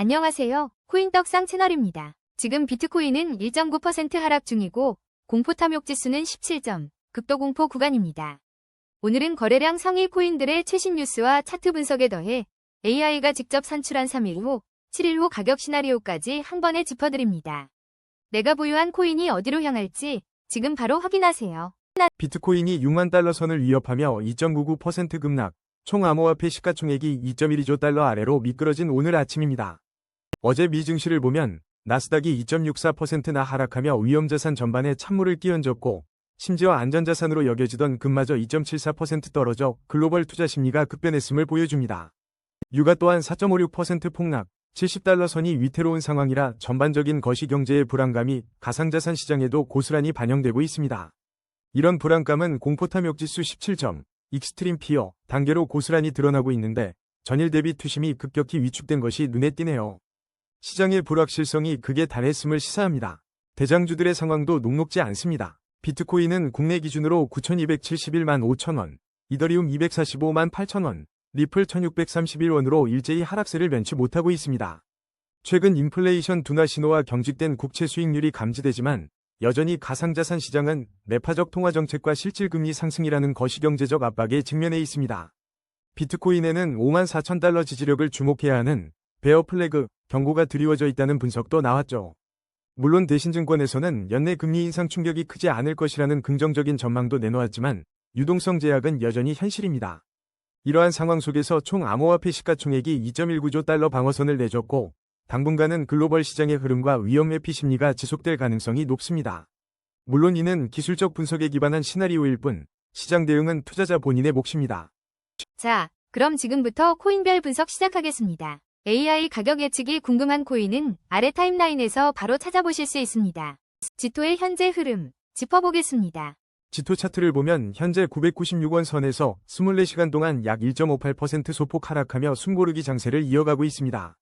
안녕하세요. 코인떡상 채널입니다. 지금 비트코인은 1.9% 하락 중이고 공포 탐욕 지수는 17점, 극도 공포 구간입니다. 오늘은 거래량 상위 코인들의 최신 뉴스와 차트 분석에 더해 AI가 직접 산출한 3일 후, 7일 후 가격 시나리오까지 한 번에 짚어드립니다. 내가 보유한 코인이 어디로 향할지 지금 바로 확인하세요. 비트코인이 6만 달러 선을 위협하며 2.99% 급락, 총 암호화폐 시가총액이 2.12조 달러 아래로 미끄러진 오늘 아침입니다. 어제 미 증시를 보면 나스닥이 2.64%나 하락하며 위험자산 전반에 찬물을 끼얹었고 심지어 안전자산으로 여겨지던 금마저 2.74% 떨어져 글로벌 투자 심리가 급변했음을 보여줍니다. 유가 또한 4.56% 폭락, 70달러 선이 위태로운 상황이라 전반적인 거시경제의 불안감이 가상자산 시장에도 고스란히 반영되고 있습니다. 이런 불안감은 공포탐욕지수 17점, 익스트림 피어 단계로 고스란히 드러나고 있는데 전일 대비 투심이 급격히 위축된 것이 눈에 띄네요. 시장의 불확실성이 극에 달했음을 시사합니다. 대장주들의 상황도 녹록지 않습니다. 비트코인은 국내 기준으로 9,271만 5천원, 이더리움 245만 8천원, 리플 1,631원으로 일제히 하락세를 면치 못하고 있습니다. 최근 인플레이션 둔화 신호와 경직된 국채 수익률이 감지되지만 여전히 가상자산 시장은 매파적 통화정책과 실질금리 상승이라는 거시경제적 압박에 직면해 있습니다. 비트코인에는 5만 4천 달러 지지력을 주목해야 하는 베어 플래그 경고가 드리워져 있다는 분석도 나왔죠. 물론 대신증권에서는 연내 금리 인상 충격이 크지 않을 것이라는 긍정적인 전망도 내놓았지만 유동성 제약은 여전히 현실입니다. 이러한 상황 속에서 총 암호화폐 시가총액이 2.19조 달러 방어선을 내줬고 당분간은 글로벌 시장의 흐름과 위험 회피 심리가 지속될 가능성이 높습니다. 물론 이는 기술적 분석에 기반한 시나리오일 뿐 시장 대응은 투자자 본인의 몫입니다. 자, 그럼 지금부터 코인별 분석 시작하겠습니다. AI 가격 예측이 궁금한 코인은 아래 타임라인에서 바로 찾아보실 수 있습니다. 지토의 현재 흐름 짚어보겠습니다. 지토 차트를 보면 현재 996원 선에서 24시간 동안 약 1.58% 소폭 하락하며 숨고르기 장세를 이어가고 있습니다.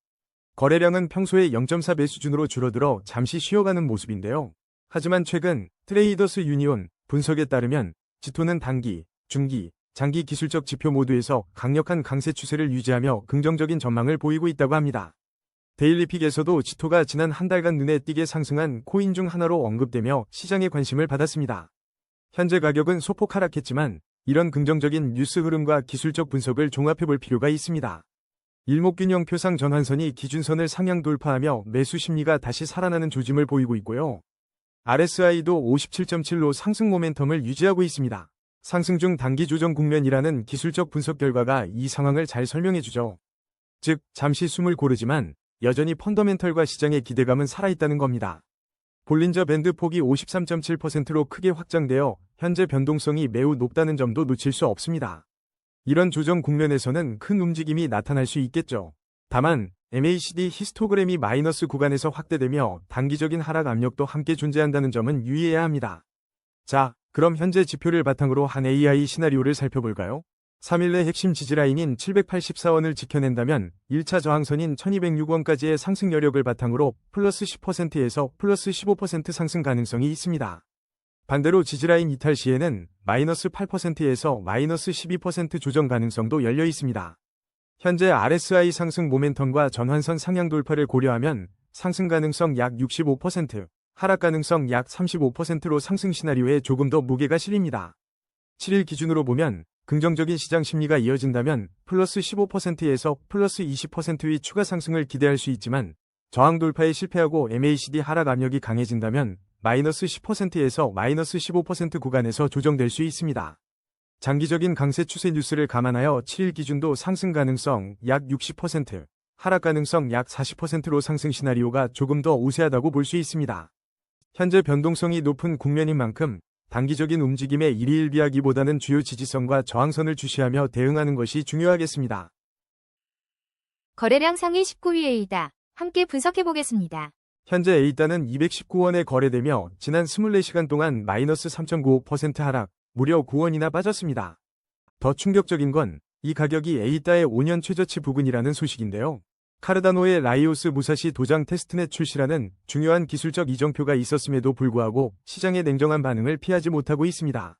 거래량은 평소의 0.4배 수준으로 줄어들어 잠시 쉬어가는 모습인데요. 하지만 최근 트레이더스 유니온 분석에 따르면 지토는 단기, 중기, 장기 기술적 지표 모두에서 강력한 강세 추세를 유지하며 긍정적인 전망을 보이고 있다고 합니다. 데일리픽에서도 지토가 지난 한 달간 눈에 띄게 상승한 코인 중 하나로 언급되며 시장의 관심을 받았습니다. 현재 가격은 소폭 하락했지만 이런 긍정적인 뉴스 흐름과 기술적 분석을 종합해볼 필요가 있습니다. 일목균형표상 전환선이 기준선을 상향 돌파하며 매수 심리가 다시 살아나는 조짐을 보이고 있고요. RSI도 57.7로 상승 모멘텀을 유지하고 있습니다. 상승 중 단기 조정 국면이라는 기술적 분석 결과가 이 상황을 잘 설명해주죠. 즉, 잠시 숨을 고르지만 여전히 펀더멘털과 시장의 기대감은 살아있다는 겁니다. 볼린저 밴드 폭이 53.7%로 크게 확장되어 현재 변동성이 매우 높다는 점도 놓칠 수 없습니다. 이런 조정 국면에서는 큰 움직임이 나타날 수 있겠죠. 다만 MACD 히스토그램이 마이너스 구간에서 확대되며 단기적인 하락 압력도 함께 존재한다는 점은 유의해야 합니다. 자, 그럼 현재 지표를 바탕으로 한 AI 시나리오를 살펴볼까요? 3일 내 핵심 지지라인인 784원을 지켜낸다면 1차 저항선인 1206원까지의 상승 여력을 바탕으로 플러스 10%에서 플러스 15% 상승 가능성이 있습니다. 반대로 지지라인 이탈 시에는 마이너스 8%에서 마이너스 12% 조정 가능성도 열려 있습니다. 현재 RSI 상승 모멘텀과 전환선 상향 돌파를 고려하면 상승 가능성 약 65%, 하락 가능성 약 35%로 상승 시나리오에 조금 더 무게가 실립니다. 7일 기준으로 보면 긍정적인 시장 심리가 이어진다면 플러스 15%에서 플러스 20%의 추가 상승을 기대할 수 있지만 저항 돌파에 실패하고 MACD 하락 압력이 강해진다면 마이너스 10%에서 마이너스 15% 구간에서 조정될 수 있습니다. 장기적인 강세 추세 뉴스를 감안하여 7일 기준도 상승 가능성 약 60%, 하락 가능성 약 40%로 상승 시나리오가 조금 더 우세하다고 볼 수 있습니다. 현재 변동성이 높은 국면인 만큼 단기적인 움직임에 일희일비하기보다는 주요 지지선과 저항선을 주시하며 대응하는 것이 중요하겠습니다. 거래량 상위 19위 A다. 함께 분석해보겠습니다. 현재 A단은 219원에 거래되며 지난 24시간 동안 마이너스 3.95% 하락, 무려 9원이나 빠졌습니다. 더 충격적인 건 이 가격이 A따의 5년 최저치 부근이라는 소식인데요. 카르다노의 라이오스 무사시 도장 테스트넷 출시라는 중요한 기술적 이정표가 있었음에도 불구하고 시장의 냉정한 반응을 피하지 못하고 있습니다.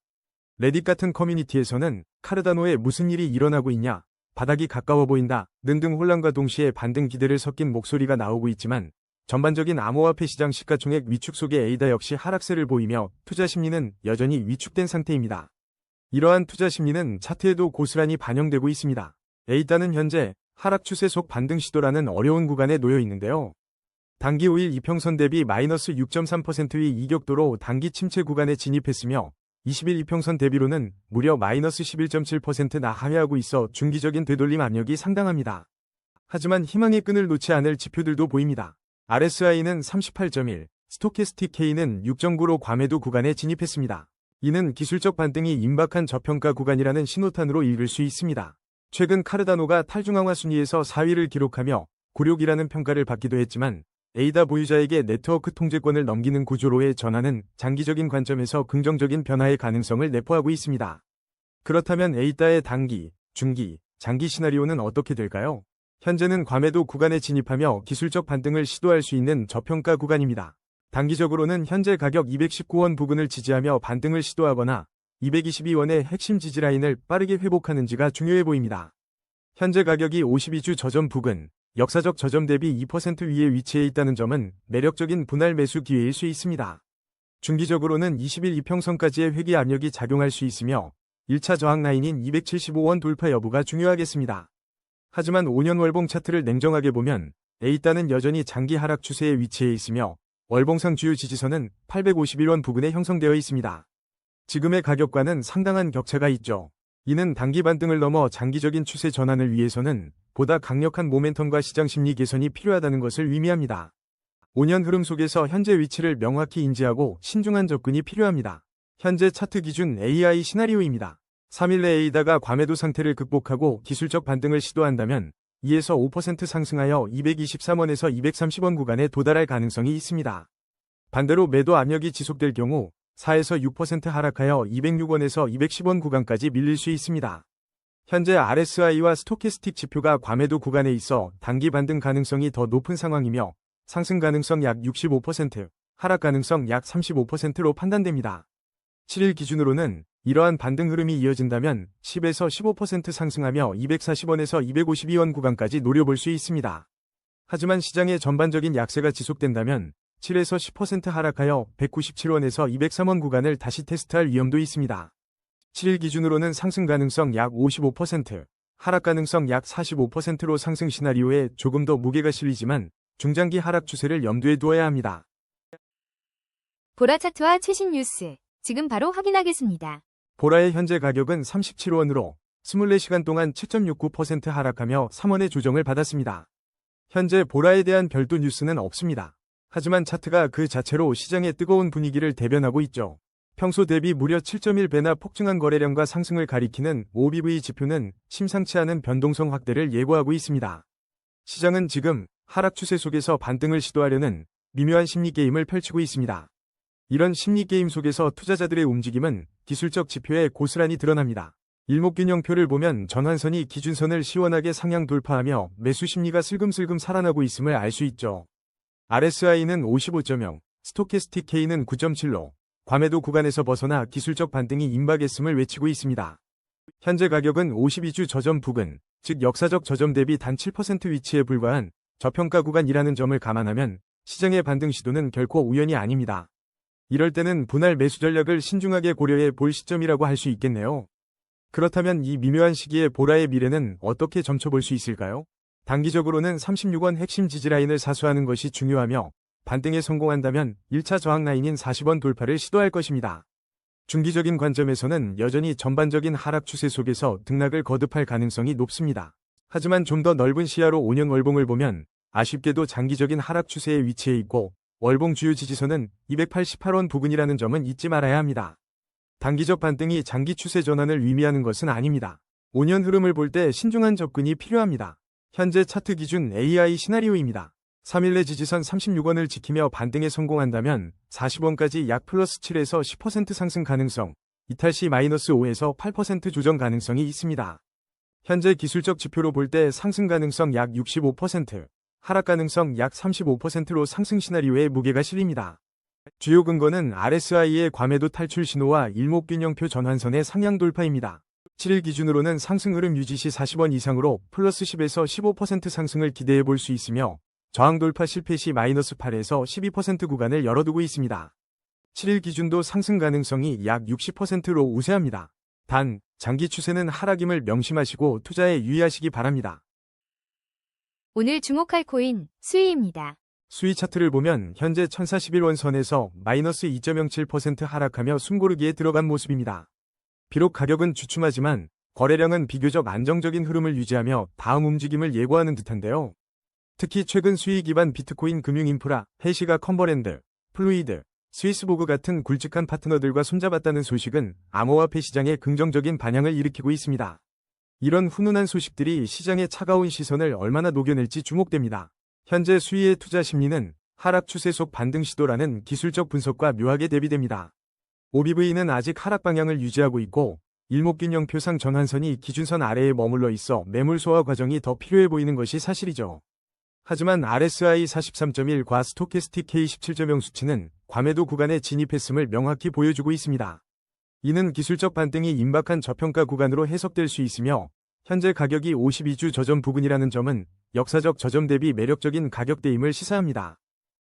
레딧 같은 커뮤니티에서는 카르다노에 무슨 일이 일어나고 있냐, 바닥이 가까워 보인다 등등 혼란과 동시에 반등 기대를 섞인 목소리가 나오고 있지만 전반적인 암호화폐 시장 시가총액 위축 속에 에이다 역시 하락세를 보이며 투자 심리는 여전히 위축된 상태입니다. 이러한 투자 심리는 차트에도 고스란히 반영되고 있습니다. 에이다는 현재 하락 추세 속 반등 시도라는 어려운 구간에 놓여 있는데요. 단기 5일 이평선 대비 마이너스 6.3%의 이격도로 단기 침체 구간에 진입했으며 20일 이평선 대비로는 무려 마이너스 11.7%나 하회하고 있어 중기적인 되돌림 압력이 상당합니다. 하지만 희망의 끈을 놓지 않을 지표들도 보입니다. RSI는 38.1, 스토캐스틱 K는 6.9로 과매도 구간에 진입했습니다. 이는 기술적 반등이 임박한 저평가 구간이라는 신호탄으로 읽을 수 있습니다. 최근 카르다노가 탈중앙화 순위에서 4위를 기록하며 굴욕이라는 평가를 받기도 했지만 에이다 보유자에게 네트워크 통제권을 넘기는 구조로의 전환은 장기적인 관점에서 긍정적인 변화의 가능성을 내포하고 있습니다. 그렇다면 에이다의 단기, 중기, 장기 시나리오는 어떻게 될까요? 현재는 과매도 구간에 진입하며 기술적 반등을 시도할 수 있는 저평가 구간입니다. 단기적으로는 현재 가격 219원 부근을 지지하며 반등을 시도하거나 222원의 핵심 지지라인을 빠르게 회복하는지가 중요해 보입니다. 현재 가격이 52주 저점 부근, 역사적 저점 대비 2% 위에 위치해 있다는 점은 매력적인 분할 매수 기회일 수 있습니다. 중기적으로는 20일 이평선까지의 회귀 압력이 작용할 수 있으며 1차 저항 라인인 275원 돌파 여부가 중요하겠습니다. 하지만 5년 월봉 차트를 냉정하게 보면 에이다는 여전히 장기 하락 추세에 위치해 있으며 월봉상 주요 지지선은 851원 부근에 형성되어 있습니다. 지금의 가격과는 상당한 격차가 있죠. 이는 단기 반등을 넘어 장기적인 추세 전환을 위해서는 보다 강력한 모멘텀과 시장 심리 개선이 필요하다는 것을 의미합니다. 5년 흐름 속에서 현재 위치를 명확히 인지하고 신중한 접근이 필요합니다. 현재 차트 기준 AI 시나리오입니다. 3일 내에 에이다가 과매도 상태를 극복하고 기술적 반등을 시도한다면 2에서 5% 상승하여 223원에서 230원 구간에 도달할 가능성이 있습니다. 반대로 매도 압력이 지속될 경우 4에서 6% 하락하여 206원에서 210원 구간까지 밀릴 수 있습니다. 현재 RSI와 스토캐스틱 지표가 과매도 구간에 있어 단기 반등 가능성이 더 높은 상황이며 상승 가능성 약 65%, 하락 가능성 약 35%로 판단됩니다. 7일 기준으로는 이러한 반등 흐름이 이어진다면 10에서 15% 상승하며 240원에서 252원 구간까지 노려볼 수 있습니다. 하지만 시장의 전반적인 약세가 지속된다면 7에서 10% 하락하여 197원에서 203원 구간을 다시 테스트할 위험도 있습니다. 7일 기준으로는 상승 가능성 약 55%, 하락 가능성 약 45%로 상승 시나리오에 조금 더 무게가 실리지만 중장기 하락 추세를 염두에 두어야 합니다. 보라 차트와 최신 뉴스, 지금 바로 확인하겠습니다. 보라의 현재 가격은 37원으로 24시간 동안 7.69% 하락하며 3원의 조정을 받았습니다. 현재 보라에 대한 별도 뉴스는 없습니다. 하지만 차트가 그 자체로 시장의 뜨거운 분위기를 대변하고 있죠. 평소 대비 무려 7.1배나 폭증한 거래량과 상승을 가리키는 OBV 지표는 심상치 않은 변동성 확대를 예고하고 있습니다. 시장은 지금 하락 추세 속에서 반등을 시도하려는 미묘한 심리 게임을 펼치고 있습니다. 이런 심리 게임 속에서 투자자들의 움직임은 기술적 지표에 고스란히 드러납니다. 일목균형표를 보면 전환선이 기준선을 시원하게 상향 돌파하며 매수 심리가 슬금슬금 살아나고 있음을 알 수 있죠. RSI는 55.0, 스토캐스틱 K는 9.7로 과매도 구간에서 벗어나 기술적 반등이 임박했음을 외치고 있습니다. 현재 가격은 52주 저점 부근, 즉 역사적 저점 대비 단 7% 위치에 불과한 저평가 구간이라는 점을 감안하면 시장의 반등 시도는 결코 우연이 아닙니다. 이럴 때는 분할 매수 전략을 신중하게 고려해 볼 시점이라고 할 수 있겠네요. 그렇다면 이 미묘한 시기에 보라의 미래는 어떻게 점쳐볼 수 있을까요? 단기적으로는 36원 핵심 지지라인을 사수하는 것이 중요하며 반등에 성공한다면 1차 저항 라인인 40원 돌파를 시도할 것입니다. 중기적인 관점에서는 여전히 전반적인 하락 추세 속에서 등락을 거듭할 가능성이 높습니다. 하지만 좀 더 넓은 시야로 5년 월봉을 보면 아쉽게도 장기적인 하락 추세에 위치해 있고 월봉 주요 지지선은 288원 부근이라는 점은 잊지 말아야 합니다. 단기적 반등이 장기 추세 전환을 의미하는 것은 아닙니다. 5년 흐름을 볼 때 신중한 접근이 필요합니다. 현재 차트 기준 AI 시나리오입니다. 3일 내 지지선 36원을 지키며 반등에 성공한다면 40원까지 약 플러스 7에서 10% 상승 가능성, 이탈 시 마이너스 5에서 8% 조정 가능성이 있습니다. 현재 기술적 지표로 볼 때 상승 가능성 약 65%, 하락 가능성 약 35%로 상승 시나리오에 무게가 실립니다. 주요 근거는 RSI의 과매도 탈출 신호와 일목균형표 전환선의 상향 돌파입니다. 7일 기준으로는 상승 흐름 유지 시 40원 이상으로 플러스 10에서 15% 상승을 기대해 볼 수 있으며 저항 돌파 실패 시 마이너스 8에서 12% 구간을 열어두고 있습니다. 7일 기준도 상승 가능성이 약 60%로 우세합니다. 단, 장기 추세는 하락임을 명심하시고 투자에 유의하시기 바랍니다. 오늘 주목할 코인 수위입니다. 수위 차트를 보면 현재 1041원 선에서 마이너스 2.07% 하락하며 숨고르기에 들어간 모습입니다. 비록 가격은 주춤하지만 거래량은 비교적 안정적인 흐름을 유지하며 다음 움직임을 예고하는 듯한데요. 특히 최근 수위 기반 비트코인 금융인프라, 해시가 컨버랜드, 플루이드, 스위스보그 같은 굵직한 파트너들과 손잡았다는 소식은 암호화폐 시장에 긍정적인 반향을 일으키고 있습니다. 이런 훈훈한 소식들이 시장의 차가운 시선을 얼마나 녹여낼지 주목됩니다. 현재 수위의 투자 심리는 하락 추세 속 반등 시도라는 기술적 분석과 묘하게 대비됩니다. OBV는 아직 하락 방향을 유지하고 있고 일목균형표상 전환선이 기준선 아래에 머물러 있어 매물 소화 과정이 더 필요해 보이는 것이 사실이죠. 하지만 RSI 43.1과 스토캐스틱 K 17.0 수치는 과매도 구간에 진입했음을 명확히 보여주고 있습니다. 이는 기술적 반등이 임박한 저평가 구간으로 해석될 수 있으며 현재 가격이 52주 저점 부근이라는 점은 역사적 저점 대비 매력적인 가격대임을 시사합니다.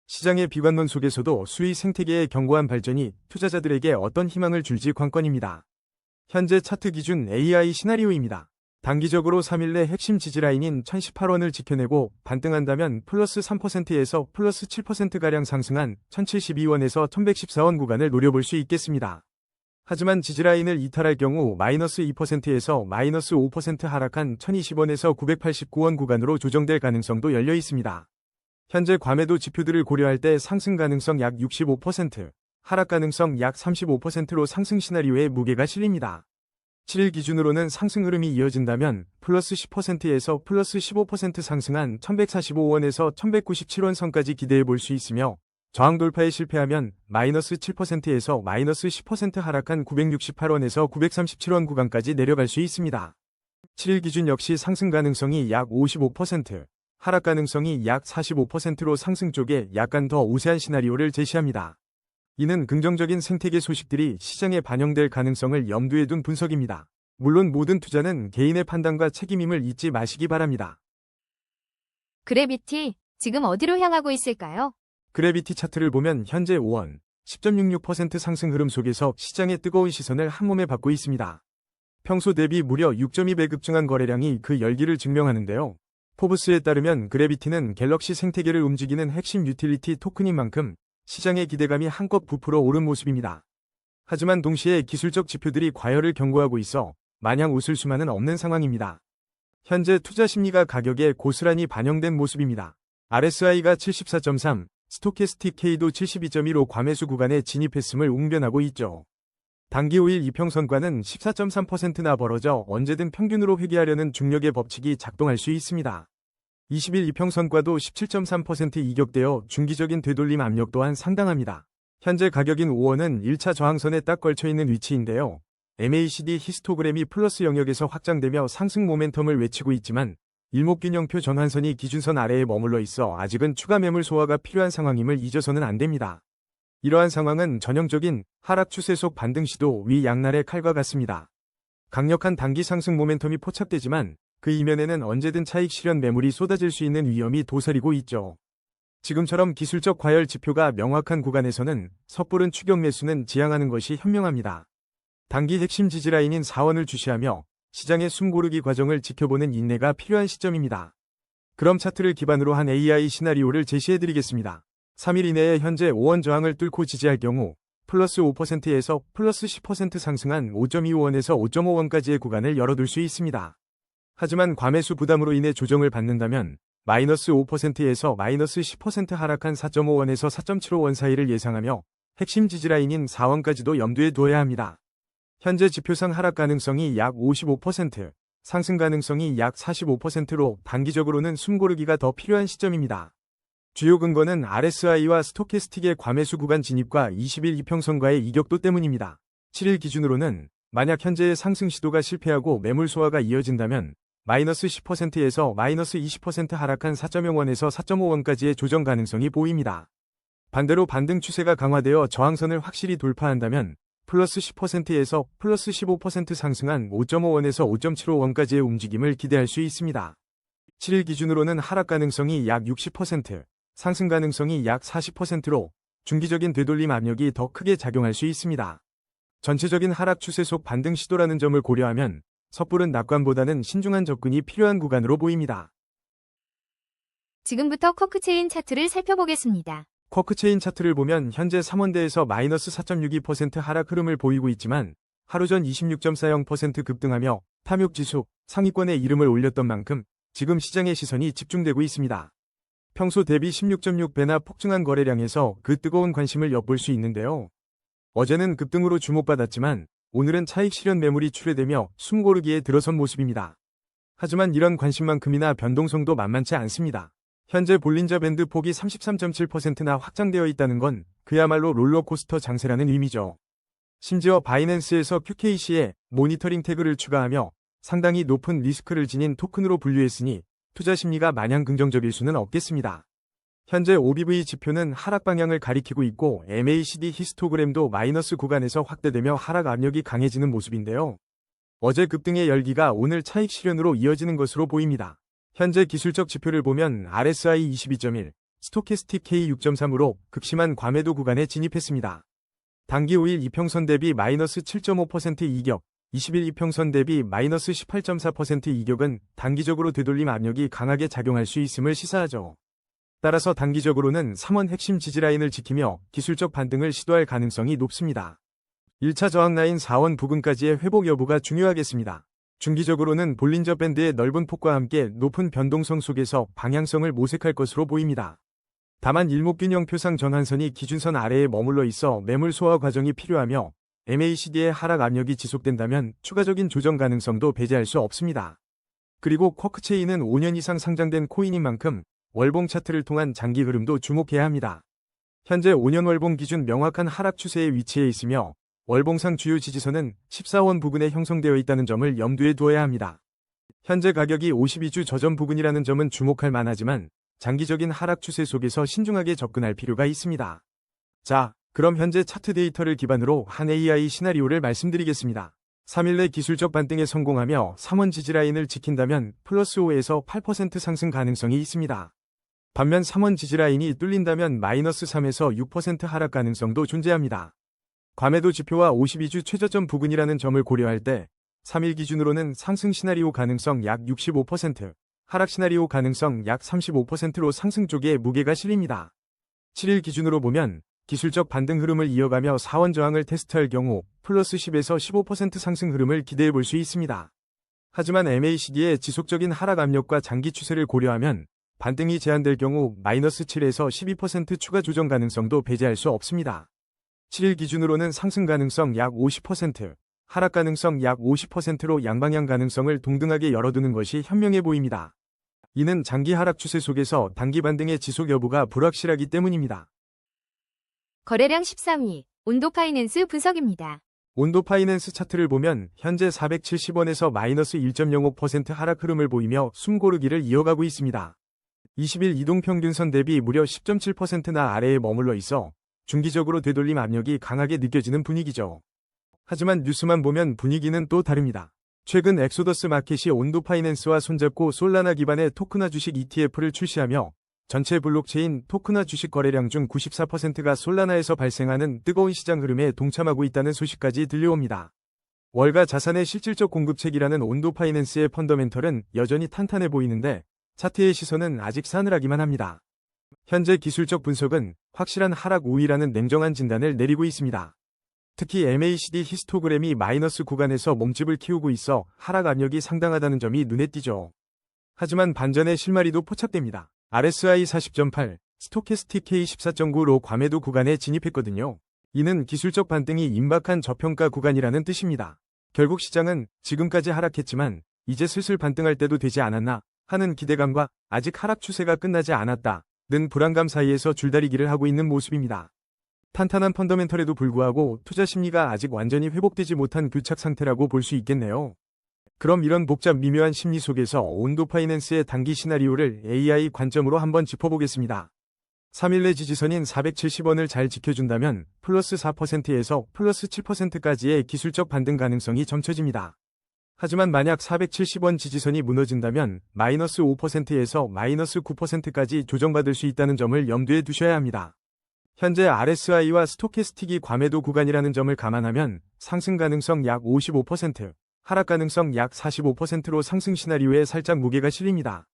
시장의 비관론 속에서도 수위 생태계의 견고한 발전이 투자자들에게 어떤 희망을 줄지 관건입니다. 현재 차트 기준 AI 시나리오입니다. 단기적으로 3일 내 핵심 지지라인인 1018원을 지켜내고 반등한다면 플러스 3%에서 플러스 7%가량 상승한 1072원에서 1114원 구간을 노려볼 수 있겠습니다. 하지만 지지라인을 이탈할 경우 마이너스 2%에서 마이너스 5% 하락한 1020원에서 989원 구간으로 조정될 가능성도 열려 있습니다. 현재 과매도 지표들을 고려할 때 상승 가능성 약 65%, 하락 가능성 약 35%로 상승 시나리오에 무게가 실립니다. 7일 기준으로는 상승 흐름이 이어진다면 플러스 10%에서 플러스 15% 상승한 1145원에서 1197원 선까지 기대해 볼 수 있으며 저항 돌파에 실패하면 마이너스 7%에서 마이너스 10% 하락한 968원에서 937원 구간까지 내려갈 수 있습니다. 7일 기준 역시 상승 가능성이 약 55%, 하락 가능성이 약 45%로 상승 쪽에 약간 더 우세한 시나리오를 제시합니다. 이는 긍정적인 생태계 소식들이 시장에 반영될 가능성을 염두에 둔 분석입니다. 물론 모든 투자는 개인의 판단과 책임임을 잊지 마시기 바랍니다. 그래비티, 지금 어디로 향하고 있을까요? 그래비티 차트를 보면 현재 5원 10.66% 상승 흐름 속에서 시장의 뜨거운 시선을 한몸에 받고 있습니다. 평소 대비 무려 6.2배 급증한 거래량이 그 열기를 증명하는데요. 포브스에 따르면 그래비티는 갤럭시 생태계를 움직이는 핵심 유틸리티 토큰인 만큼 시장의 기대감이 한껏 부풀어 오른 모습입니다. 하지만 동시에 기술적 지표들이 과열을 경고하고 있어 마냥 웃을 수만은 없는 상황입니다. 현재 투자 심리가 가격에 고스란히 반영된 모습입니다. RSI가 74.3, 스토캐스틱 K도 72.1로 과매수 구간에 진입했음을 웅변하고 있죠. 단기 5일 이평선과는 14.3%나 벌어져 언제든 평균으로 회귀하려는 중력의 법칙이 작동할 수 있습니다. 20일 이평선과도 17.3% 이격되어 중기적인 되돌림 압력 또한 상당합니다. 현재 가격인 5원은 1차 저항선에 딱 걸쳐있는 위치인데요. MACD 히스토그램이 플러스 영역에서 확장되며 상승 모멘텀을 외치고 있지만 일목균형표 전환선이 기준선 아래에 머물러 있어 아직은 추가 매물 소화가 필요한 상황임을 잊어서는 안 됩니다. 이러한 상황은 전형적인 하락 추세 속 반등 시도 위 양날의 칼과 같습니다. 강력한 단기 상승 모멘텀이 포착되지만 그 이면에는 언제든 차익 실현 매물이 쏟아질 수 있는 위험이 도사리고 있죠. 지금처럼 기술적 과열 지표가 명확한 구간에서는 섣부른 추격 매수는 지양하는 것이 현명합니다. 단기 핵심 지지라인인 4원을 주시하며 시장의 숨고르기 과정을 지켜보는 인내가 필요한 시점입니다. 그럼 차트를 기반으로 한 AI 시나리오를 제시해드리겠습니다. 3일 이내에 현재 5원 저항을 뚫고 지지할 경우 플러스 5%에서 플러스 10% 상승한 5.25원에서 5.5원까지의 구간을 열어둘 수 있습니다. 하지만 과매수 부담으로 인해 조정을 받는다면 마이너스 5%에서 마이너스 10% 하락한 4.5원에서 4.75원 사이를 예상하며 핵심 지지라인인 4원까지도 염두에 두어야 합니다. 현재 지표상 하락 가능성이 약 55%, 상승 가능성이 약 45%로 단기적으로는 숨고르기가 더 필요한 시점입니다. 주요 근거는 RSI와 스토캐스틱의 과매수 구간 진입과 20일 이평선과의 이격도 때문입니다. 7일 기준으로는 만약 현재의 상승 시도가 실패하고 매물 소화가 이어진다면 마이너스 10%에서 마이너스 20% 하락한 4.0원에서 4.5원까지의 조정 가능성이 보입니다. 반대로 반등 추세가 강화되어 저항선을 확실히 돌파한다면 플러스 10%에서 플러스 15% 상승한 5.5원에서 5.75원까지의 움직임을 기대할 수 있습니다. 7일 기준으로는 하락 가능성이 약 60%, 상승 가능성이 약 40%로 중기적인 되돌림 압력이 더 크게 작용할 수 있습니다. 전체적인 하락 추세 속 반등 시도라는 점을 고려하면 섣부른 낙관보다는 신중한 접근이 필요한 구간으로 보입니다. 지금부터 쿼크체인 차트를 살펴보겠습니다. 쿼크체인 차트를 보면 현재 3원대에서 마이너스 4.62% 하락 흐름을 보이고 있지만 하루 전 26.40% 급등하며 탐욕지수 상위권에 이름을 올렸던 만큼 지금 시장의 시선이 집중되고 있습니다. 평소 대비 16.6배나 폭증한 거래량에서 그 뜨거운 관심을 엿볼 수 있는데요. 어제는 급등으로 주목받았지만 오늘은 차익 실현 매물이 출회되며 숨고르기에 들어선 모습입니다. 하지만 이런 관심만큼이나 변동성도 만만치 않습니다. 현재 볼린저 밴드 폭이 33.7%나 확장되어 있다는 건 그야말로 롤러코스터 장세라는 의미죠. 심지어 바이낸스에서 QKC에 모니터링 태그를 추가하며 상당히 높은 리스크를 지닌 토큰으로 분류했으니 투자 심리가 마냥 긍정적일 수는 없겠습니다. 현재 OBV 지표는 하락 방향을 가리키고 있고 MACD 히스토그램도 마이너스 구간에서 확대되며 하락 압력이 강해지는 모습인데요. 어제 급등의 열기가 오늘 차익 실현으로 이어지는 것으로 보입니다. 현재 기술적 지표를 보면 RSI 22.1, 스토캐스틱 K 6.3으로 극심한 과매도 구간에 진입했습니다. 단기 5일 이평선 대비 마이너스 7.5% 이격, 20일 이평선 대비 마이너스 18.4% 이격은 단기적으로 되돌림 압력이 강하게 작용할 수 있음을 시사하죠. 따라서 단기적으로는 3원 핵심 지지라인을 지키며 기술적 반등을 시도할 가능성이 높습니다. 1차 저항라인 4원 부근까지의 회복 여부가 중요하겠습니다. 중기적으로는 볼린저 밴드의 넓은 폭과 함께 높은 변동성 속에서 방향성을 모색할 것으로 보입니다. 다만 일목균형표상 전환선이 기준선 아래에 머물러 있어 매물 소화 과정이 필요하며 MACD의 하락 압력이 지속된다면 추가적인 조정 가능성도 배제할 수 없습니다. 그리고 쿼크체인은 5년 이상 상장된 코인인 만큼 월봉 차트를 통한 장기 흐름도 주목해야 합니다. 현재 5년 월봉 기준 명확한 하락 추세에 위치해 있으며 월봉상 주요 지지선은 14원 부근에 형성되어 있다는 점을 염두에 두어야 합니다. 현재 가격이 52주 저점 부근이라는 점은 주목할 만하지만 장기적인 하락 추세 속에서 신중하게 접근할 필요가 있습니다. 자, 그럼 현재 차트 데이터를 기반으로 한 AI 시나리오를 말씀드리겠습니다. 3일 내 기술적 반등에 성공하며 3원 지지라인을 지킨다면 플러스 5에서 8% 상승 가능성이 있습니다. 반면 3원 지지라인이 뚫린다면 마이너스 3에서 6% 하락 가능성도 존재합니다. 과매도 지표와 52주 최저점 부근이라는 점을 고려할 때 3일 기준으로는 상승 시나리오 가능성 약 65%, 하락 시나리오 가능성 약 35%로 상승 쪽에 무게가 실립니다. 7일 기준으로 보면 기술적 반등 흐름을 이어가며 4원 저항을 테스트할 경우 플러스 10에서 15% 상승 흐름을 기대해 볼 수 있습니다. 하지만 MACD의 지속적인 하락 압력과 장기 추세를 고려하면 반등이 제한될 경우 마이너스 7에서 12% 추가 조정 가능성도 배제할 수 없습니다. 7일 기준으로는 상승 가능성 약 50%, 하락 가능성 약 50%로 양방향 가능성을 동등하게 열어두는 것이 현명해 보입니다. 이는 장기 하락 추세 속에서 단기 반등의 지속 여부가 불확실하기 때문입니다. 거래량 13위, 온도파이낸스 분석입니다. 온도파이낸스 차트를 보면 현재 470원에서 마이너스 1.05% 하락 흐름을 보이며 숨고르기를 이어가고 있습니다. 20일 이동평균선 대비 무려 10.7%나 아래에 머물러 있어 중기적으로 되돌림 압력이 강하게 느껴지는 분위기죠. 하지만 뉴스만 보면 분위기는 또 다릅니다. 최근 엑소더스 마켓이 온도파이낸스와 손잡고 솔라나 기반의 토크나 주식 ETF를 출시하며 전체 블록체인 토크나 주식 거래량 중 94%가 솔라나에서 발생하는 뜨거운 시장 흐름에 동참하고 있다는 소식까지 들려옵니다. 월가 자산의 실질적 공급책이라는 온도파이낸스의 펀더멘털은 여전히 탄탄해 보이는데 차트의 시선은 아직 싸늘하기만 합니다. 현재 기술적 분석은 확실한 하락 우위라는 냉정한 진단을 내리고 있습니다. 특히 MACD 히스토그램이 마이너스 구간에서 몸집을 키우고 있어 하락 압력이 상당하다는 점이 눈에 띄죠. 하지만 반전의 실마리도 포착됩니다. RSI 40.8, 스토캐스틱 K 14.9로 과매도 구간에 진입했거든요. 이는 기술적 반등이 임박한 저평가 구간이라는 뜻입니다. 결국 시장은 지금까지 하락했지만 이제 슬슬 반등할 때도 되지 않았나 하는 기대감과 아직 하락 추세가 끝나지 않았다는 불안감 사이에서 줄다리기를 하고 있는 모습입니다. 탄탄한 펀더멘털에도 불구하고 투자 심리가 아직 완전히 회복되지 못한 교착 상태라고 볼 수 있겠네요. 그럼 이런 복잡 미묘한 심리 속에서 온도파이낸스의 단기 시나리오를 AI 관점으로 한번 짚어보겠습니다. 3일내 지지선인 470원을 잘 지켜준다면 플러스 4%에서 플러스 7%까지의 기술적 반등 가능성이 점쳐집니다. 하지만 만약 470원 지지선이 무너진다면 마이너스 5%에서 마이너스 9%까지 조정받을 수 있다는 점을 염두에 두셔야 합니다. 현재 RSI와 스토캐스틱이 과매도 구간이라는 점을 감안하면 상승 가능성 약 55%, 하락 가능성 약 45%로 상승 시나리오에 살짝 무게가 실립니다.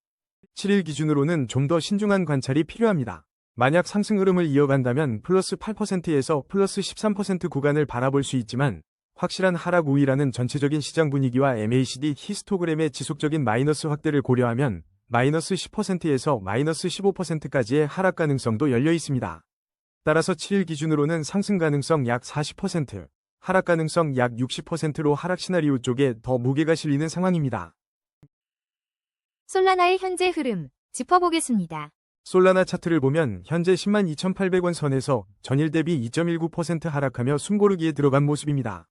7일 기준으로는 좀 더 신중한 관찰이 필요합니다. 만약 상승 흐름을 이어간다면 플러스 8%에서 플러스 13% 구간을 바라볼 수 있지만 확실한 하락 우위라는 전체적인 시장 분위기와 MACD 히스토그램의 지속적인 마이너스 확대를 고려하면 마이너스 10%에서 마이너스 15%까지의 하락 가능성도 열려 있습니다. 따라서 7일 기준으로는 상승 가능성 약 40%, 하락 가능성 약 60%로 하락 시나리오 쪽에 더 무게가 실리는 상황입니다. 솔라나의 현재 흐름 짚어보겠습니다. 솔라나 차트를 보면 현재 102,800원 선에서 전일 대비 2.19% 하락하며 숨고르기에 들어간 모습입니다.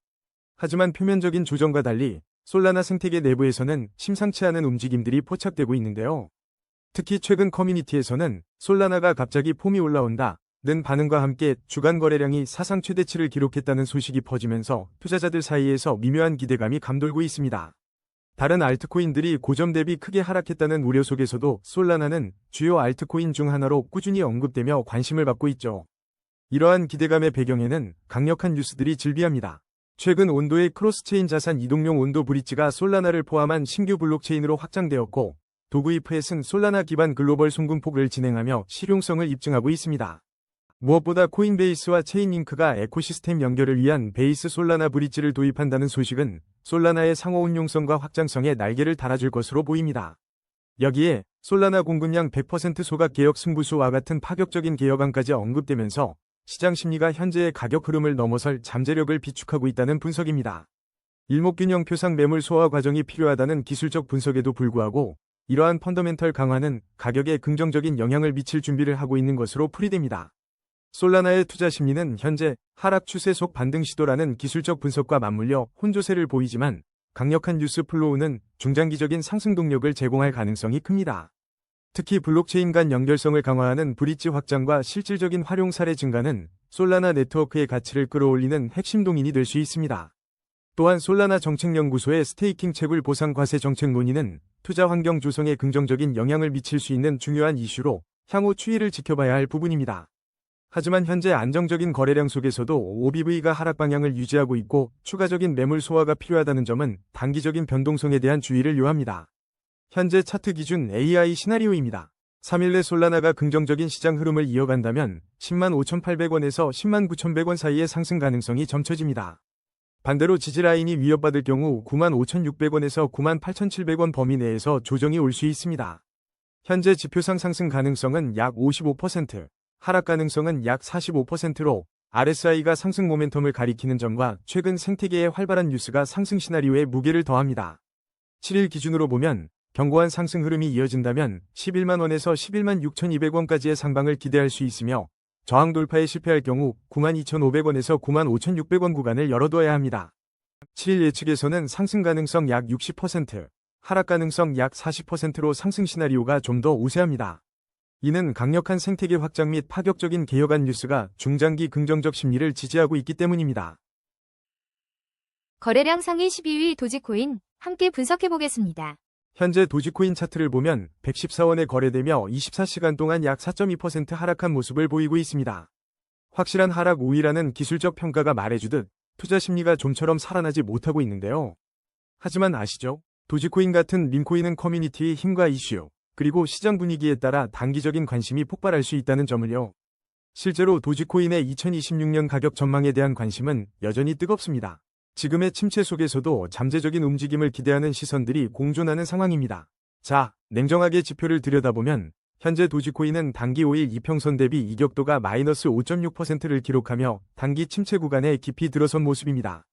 하지만 표면적인 조정과 달리 솔라나 생태계 내부에서는 심상치 않은 움직임들이 포착되고 있는데요. 특히 최근 커뮤니티에서는 솔라나가 갑자기 폼이 올라온다 는 반응과 함께 주간 거래량이 사상 최대치를 기록했다는 소식이 퍼지면서 투자자들 사이에서 미묘한 기대감이 감돌고 있습니다. 다른 알트코인들이 고점 대비 크게 하락했다는 우려 속에서도 솔라나는 주요 알트코인 중 하나로 꾸준히 언급되며 관심을 받고 있죠. 이러한 기대감의 배경에는 강력한 뉴스들이 즐비합니다. 최근 온도의 크로스체인 자산 이동용 온도 브릿지가 솔라나를 포함한 신규 블록체인으로 확장되었고 도그이프엣은 솔라나 기반 글로벌 송금폭을 진행하며 실용성을 입증하고 있습니다. 무엇보다 코인베이스와 체인링크가 에코시스템 연결을 위한 베이스 솔라나 브릿지를 도입한다는 소식은 솔라나의 상호 운용성과 확장성에 날개를 달아줄 것으로 보입니다. 여기에 솔라나 공급량 100% 소각 개혁 승부수와 같은 파격적인 개혁안까지 언급되면서 시장 심리가 현재의 가격 흐름을 넘어설 잠재력을 비축하고 있다는 분석입니다. 일목균형 표상 매물 소화 과정이 필요하다는 기술적 분석에도 불구하고 이러한 펀더멘털 강화는 가격에 긍정적인 영향을 미칠 준비를 하고 있는 것으로 풀이됩니다. 솔라나의 투자 심리는 현재 하락 추세 속 반등 시도라는 기술적 분석과 맞물려 혼조세를 보이지만 강력한 뉴스 플로우는 중장기적인 상승 동력을 제공할 가능성이 큽니다. 특히 블록체인 간 연결성을 강화하는 브릿지 확장과 실질적인 활용 사례 증가는 솔라나 네트워크의 가치를 끌어올리는 핵심 동인이 될 수 있습니다. 또한 솔라나 정책연구소의 스테이킹 채굴 보상 과세 정책 논의는 투자 환경 조성에 긍정적인 영향을 미칠 수 있는 중요한 이슈로 향후 추이를 지켜봐야 할 부분입니다. 하지만 현재 안정적인 거래량 속에서도 OBV가 하락 방향을 유지하고 있고 추가적인 매물 소화가 필요하다는 점은 단기적인 변동성에 대한 주의를 요합니다. 현재 차트 기준 AI 시나리오입니다. 3일 내 솔라나가 긍정적인 시장 흐름을 이어간다면 105,800원에서 109,100원 사이의 상승 가능성이 점쳐집니다. 반대로 지지라인이 위협받을 경우 95,600원에서 98,700원 범위 내에서 조정이 올 수 있습니다. 현재 지표상 상승 가능성은 약 55%, 하락 가능성은 약 45%로 RSI가 상승 모멘텀을 가리키는 점과 최근 생태계의 활발한 뉴스가 상승 시나리오에 무게를 더합니다. 7일 기준으로 보면 견고한 상승 흐름이 이어진다면 11만원에서 11만 6,200원까지의 상방을 기대할 수 있으며 저항 돌파에 실패할 경우 92,500원에서 95,600원 구간을 열어둬야 합니다. 7일 예측에서는 상승 가능성 약 60%, 하락 가능성 약 40%로 상승 시나리오가 좀 더 우세합니다. 이는 강력한 생태계 확장 및 파격적인 개혁안 뉴스가 중장기 긍정적 심리를 지지하고 있기 때문입니다. 거래량 상위 12위 도지코인 함께 분석해보겠습니다. 현재 도지코인 차트를 보면 114원에 거래되며 24시간 동안 약 4.2% 하락한 모습을 보이고 있습니다. 확실한 하락 우위라는 기술적 평가가 말해주듯 투자 심리가 좀처럼 살아나지 못하고 있는데요. 하지만 아시죠? 도지코인 같은 밈코인은 커뮤니티의 힘과 이슈, 그리고 시장 분위기에 따라 단기적인 관심이 폭발할 수 있다는 점을요. 실제로 도지코인의 2026년 가격 전망에 대한 관심은 여전히 뜨겁습니다. 지금의 침체 속에서도 잠재적인 움직임을 기대하는 시선들이 공존하는 상황입니다. 자, 냉정하게 지표를 들여다보면 현재 도지코인은 단기 5일 이평선 대비 이격도가 마이너스 5.6%를 기록하며 단기 침체 구간에 깊이 들어선 모습입니다.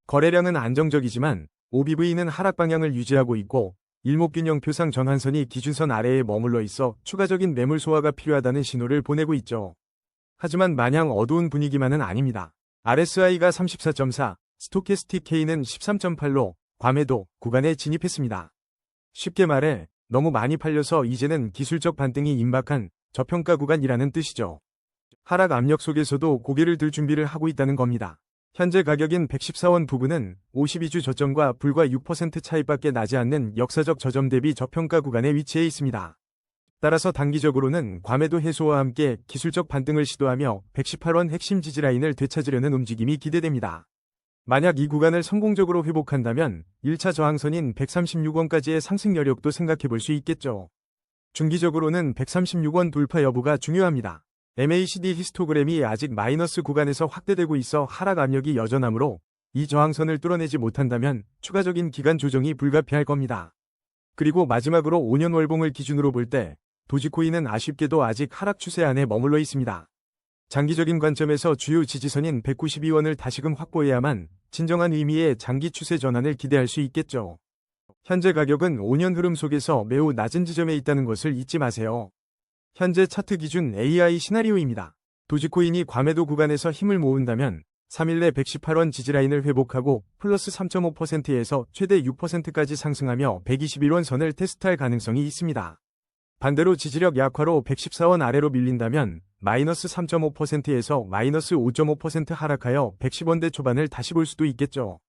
거래량은 안정적이지만 OBV는 하락 방향을 유지하고 있고 일목균형 표상 전환선이 기준선 아래에 머물러 있어 추가적인 매물 소화가 필요하다는 신호를 보내고 있죠. 하지만 마냥 어두운 분위기만은 아닙니다. RSI가 34.4, 스토캐스틱 K는 13.8로 과매도 구간에 진입했습니다. 쉽게 말해 너무 많이 팔려서 이제는 기술적 반등이 임박한 저평가 구간이라는 뜻이죠. 하락 압력 속에서도 고개를 들 준비를 하고 있다는 겁니다. 현재 가격인 114원 부근은 52주 저점과 불과 6% 차이밖에 나지 않는 역사적 저점 대비 저평가 구간에 위치해 있습니다. 따라서 단기적으로는 과매도 해소와 함께 기술적 반등을 시도하며 118원 핵심 지지라인을 되찾으려는 움직임이 기대됩니다. 만약 이 구간을 성공적으로 회복한다면 1차 저항선인 136원까지의 상승 여력도 생각해 볼 수 있겠죠. 중기적으로는 136원 돌파 여부가 중요합니다. MACD 히스토그램이 아직 마이너스 구간에서 확대되고 있어 하락 압력이 여전하므로 이 저항선을 뚫어내지 못한다면 추가적인 기간 조정이 불가피할 겁니다. 그리고 마지막으로 5년 월봉을 기준으로 볼 때 도지코인은 아쉽게도 아직 하락 추세 안에 머물러 있습니다. 장기적인 관점에서 주요 지지선인 192원을 다시금 확보해야만 진정한 의미의 장기 추세 전환을 기대할 수 있겠죠. 현재 가격은 5년 흐름 속에서 매우 낮은 지점에 있다는 것을 잊지 마세요. 현재 차트 기준 AI 시나리오입니다. 도지코인이 과매도 구간에서 힘을 모은다면 3일 내 118원 지지라인을 회복하고 플러스 3.5%에서 최대 6%까지 상승하며 121원 선을 테스트할 가능성이 있습니다. 반대로 지지력 약화로 114원 아래로 밀린다면 마이너스 3.5%에서 마이너스 5.5% 하락하여 110원대 초반을 다시 볼 수도 있겠죠.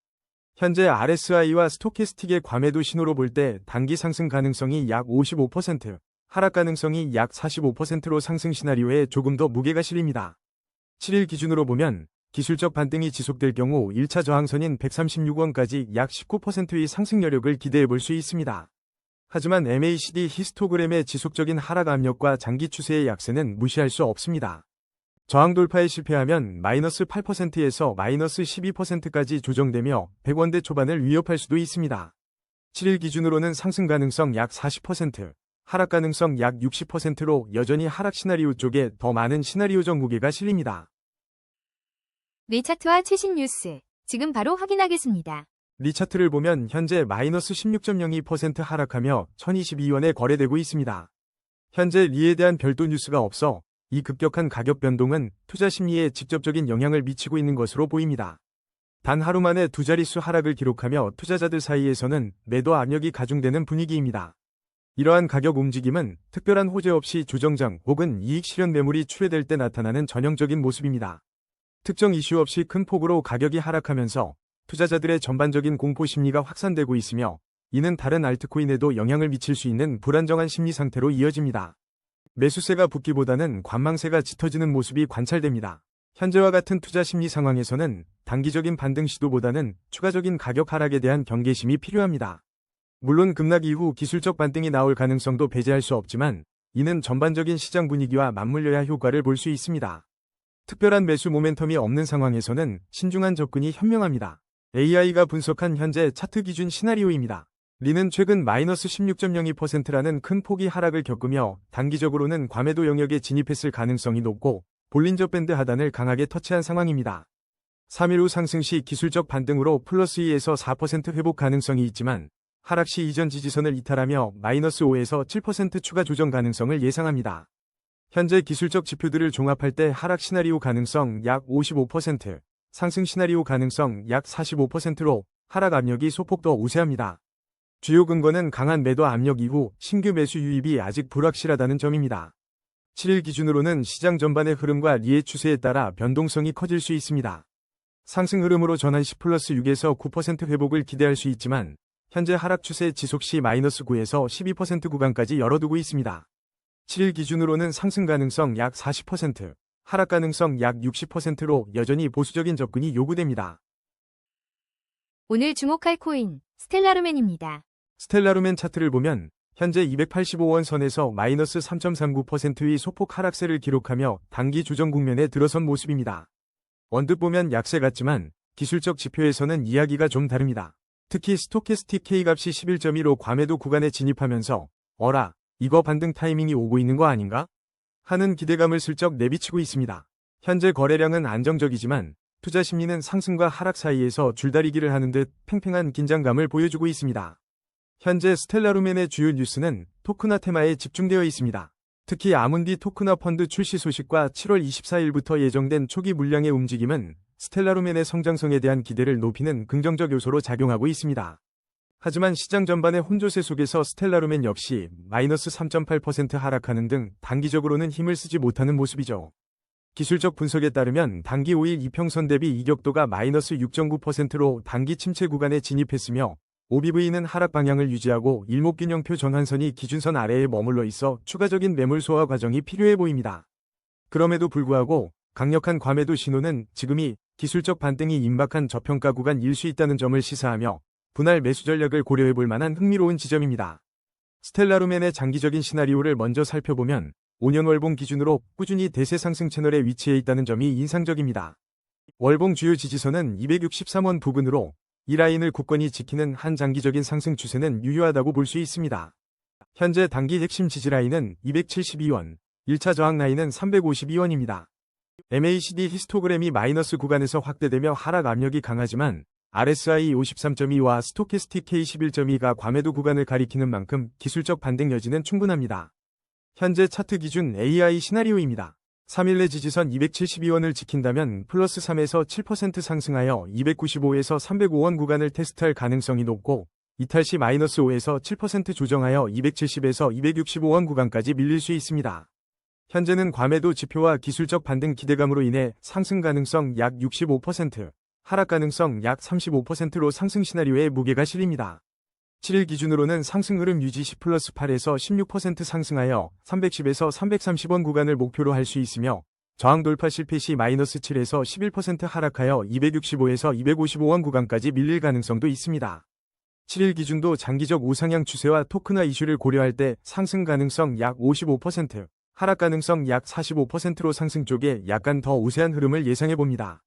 현재 RSI와 스토캐스틱의 과매도 신호로 볼 때 단기 상승 가능성이 약 55%, 하락 가능성이 약 45%로 상승 시나리오에 조금 더 무게가 실립니다. 7일 기준으로 보면 기술적 반등이 지속될 경우 1차 저항선인 136원까지 약 19%의 상승 여력을 기대해 볼 수 있습니다. 하지만 MACD 히스토그램의 지속적인 하락 압력과 장기 추세의 약세는 무시할 수 없습니다. 저항 돌파에 실패하면 마이너스 8%에서 마이너스 12%까지 조정되며 100원대 초반을 위협할 수도 있습니다. 7일 기준으로는 상승 가능성 약 40%, 하락 가능성 약 60%로 여전히 하락 시나리오 쪽에 더 많은 시나리오적 무게가 실립니다. 리차트와 최신 뉴스, 지금 바로 확인하겠습니다. 리차트를 보면 현재 마이너스 16.02% 하락하며 1022원에 거래되고 있습니다. 현재 리에 대한 별도 뉴스가 없어 이 급격한 가격 변동은 투자 심리에 직접적인 영향을 미치고 있는 것으로 보입니다. 단 하루 만에 두 자릿수 하락을 기록하며 투자자들 사이에서는 매도 압력이 가중되는 분위기입니다. 이러한 가격 움직임은 특별한 호재 없이 조정장 혹은 이익 실현 매물이 출회될 때 나타나는 전형적인 모습입니다. 특정 이슈 없이 큰 폭으로 가격이 하락하면서 투자자들의 전반적인 공포 심리가 확산되고 있으며 이는 다른 알트코인에도 영향을 미칠 수 있는 불안정한 심리 상태로 이어집니다. 매수세가 붙기보다는 관망세가 짙어지는 모습이 관찰됩니다. 현재와 같은 투자 심리 상황에서는 단기적인 반등 시도보다는 추가적인 가격 하락에 대한 경계심이 필요합니다. 물론 급락 이후 기술적 반등이 나올 가능성도 배제할 수 없지만 이는 전반적인 시장 분위기와 맞물려야 효과를 볼 수 있습니다. 특별한 매수 모멘텀이 없는 상황에서는 신중한 접근이 현명합니다. AI가 분석한 현재 차트 기준 시나리오입니다. 리는 최근 마이너스 16.02%라는 큰 폭의 하락을 겪으며 단기적으로는 과매도 영역에 진입했을 가능성이 높고 볼린저 밴드 하단을 강하게 터치한 상황입니다. 3일 후 상승 시 기술적 반등으로 플러스 2에서 4% 회복 가능성이 있지만 하락 시 이전 지지선을 이탈하며 마이너스 5에서 7% 추가 조정 가능성을 예상합니다. 현재 기술적 지표들을 종합할 때 하락 시나리오 가능성 약 55%, 상승 시나리오 가능성 약 45%로 하락 압력이 소폭 더 우세합니다. 주요 근거는 강한 매도 압력 이후 신규 매수 유입이 아직 불확실하다는 점입니다. 7일 기준으로는 시장 전반의 흐름과 리의 추세에 따라 변동성이 커질 수 있습니다. 상승 흐름으로 전환 시 플러스 6에서 9% 회복을 기대할 수 있지만 현재 하락 추세 지속 시 마이너스 9에서 12% 구간까지 열어두고 있습니다. 7일 기준으로는 상승 가능성 약 40%, 하락 가능성 약 60%로 여전히 보수적인 접근이 요구됩니다. 오늘 주목할 코인, 스텔라루멘입니다. 스텔라루멘 차트를 보면 현재 285원 선에서 마이너스 3.39%의 소폭 하락세를 기록하며 단기 조정 국면에 들어선 모습입니다. 언뜻 보면 약세 같지만 기술적 지표에서는 이야기가 좀 다릅니다. 특히 스토캐스틱 K값이 11.15 과매도 구간에 진입하면서 어라, 이거 반등 타이밍이 오고 있는 거 아닌가? 하는 기대감을 슬쩍 내비치고 있습니다. 현재 거래량은 안정적이지만 투자 심리는 상승과 하락 사이에서 줄다리기를 하는 듯 팽팽한 긴장감을 보여주고 있습니다. 현재 스텔라루멘의 주요 뉴스는 토크나 테마에 집중되어 있습니다. 특히 아문디 토크나 펀드 출시 소식과 7월 24일부터 예정된 초기 물량의 움직임은 스텔라루멘의 성장성에 대한 기대를 높이는 긍정적 요소로 작용하고 있습니다. 하지만 시장 전반의 혼조세 속에서 스텔라루멘 역시 마이너스 3.8% 하락하는 등 단기적으로는 힘을 쓰지 못하는 모습이죠. 기술적 분석에 따르면 단기 5일 이평선 대비 이격도가 마이너스 6.9%로 단기 침체 구간에 진입했으며 OBV는 하락 방향을 유지하고 일목균형표 전환선이 기준선 아래에 머물러 있어 추가적인 매물 소화 과정이 필요해 보입니다. 그럼에도 불구하고 강력한 과매도 신호는 지금이 기술적 반등이 임박한 저평가 구간일 수 있다는 점을 시사하며 분할 매수 전략을 고려해 볼 만한 흥미로운 지점입니다. 스텔라루멘의 장기적인 시나리오를 먼저 살펴보면 5년 월봉 기준으로 꾸준히 대세 상승 채널에 위치해 있다는 점이 인상적입니다. 월봉 주요 지지선은 263원 부근으로 이 라인을 굳건히 지키는 한 장기적인 상승 추세는 유효하다고 볼 수 있습니다. 현재 단기 핵심 지지 라인은 272원, 1차 저항 라인은 352원입니다. MACD 히스토그램이 마이너스 구간에서 확대되며 하락 압력이 강하지만 RSI 53.2와 스토캐스틱 K11.2가 과매도 구간을 가리키는 만큼 기술적 반등 여지는 충분합니다. 현재 차트 기준 AI 시나리오입니다. 3일내 지지선 272원을 지킨다면 플러스 3에서 7% 상승하여 295에서 305원 구간을 테스트할 가능성이 높고 이탈 시 마이너스 5에서 7% 조정하여 270에서 265원 구간까지 밀릴 수 있습니다. 현재는 과매도 지표와 기술적 반등 기대감으로 인해 상승 가능성 약 65%, 하락 가능성 약 35%로 상승 시나리오에 무게가 실립니다. 7일 기준으로는 상승 흐름 유지 10 플러스 8에서 16% 상승하여 310에서 330원 구간을 목표로 할 수 있으며 저항 돌파 실패 시 마이너스 7에서 11% 하락하여 265에서 255원 구간까지 밀릴 가능성도 있습니다. 7일 기준도 장기적 우상향 추세와 토큰화 이슈를 고려할 때 상승 가능성 약 55%, 하락 가능성 약 45%로 상승 쪽에 약간 더 우세한 흐름을 예상해 봅니다.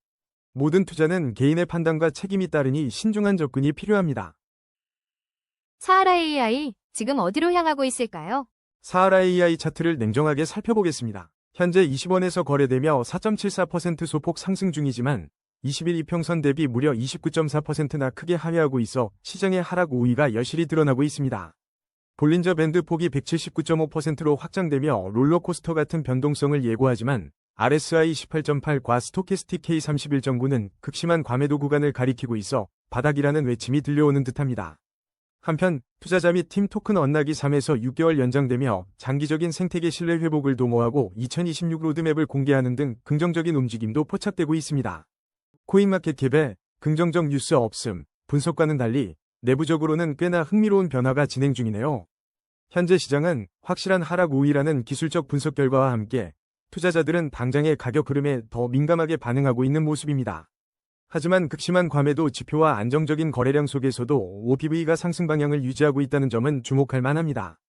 모든 투자는 개인의 판단과 책임이 따르니 신중한 접근이 필요합니다. 사하라 AI, 지금 어디로 향하고 있을까요? 사하라 AI 차트를 냉정하게 살펴보겠습니다. 현재 20원에서 거래되며 4.74% 소폭 상승 중이지만 20일 이평선 대비 무려 29.4%나 크게 하회하고 있어 시장의 하락 우위가 여실히 드러나고 있습니다. 볼린저 밴드 폭이 179.5%로 확장되며 롤러코스터 같은 변동성을 예고하지만 RSI 18.8과 스토캐스틱 K31.9는 극심한 과매도 구간을 가리키고 있어 바닥이라는 외침이 들려오는 듯합니다. 한편 투자자 및 팀 토큰 언락이 3에서 6개월 연장되며 장기적인 생태계 신뢰 회복을 도모하고 2026 로드맵을 공개하는 등 긍정적인 움직임도 포착되고 있습니다. 코인마켓캡에 긍정적 뉴스 없음, 분석과는 달리 내부적으로는 꽤나 흥미로운 변화가 진행 중이네요. 현재 시장은 확실한 하락 우위라는 기술적 분석 결과와 함께 투자자들은 당장의 가격 흐름에 더 민감하게 반응하고 있는 모습입니다. 하지만 극심한 과매도 지표와 안정적인 거래량 속에서도 OBV가 상승 방향을 유지하고 있다는 점은 주목할 만합니다.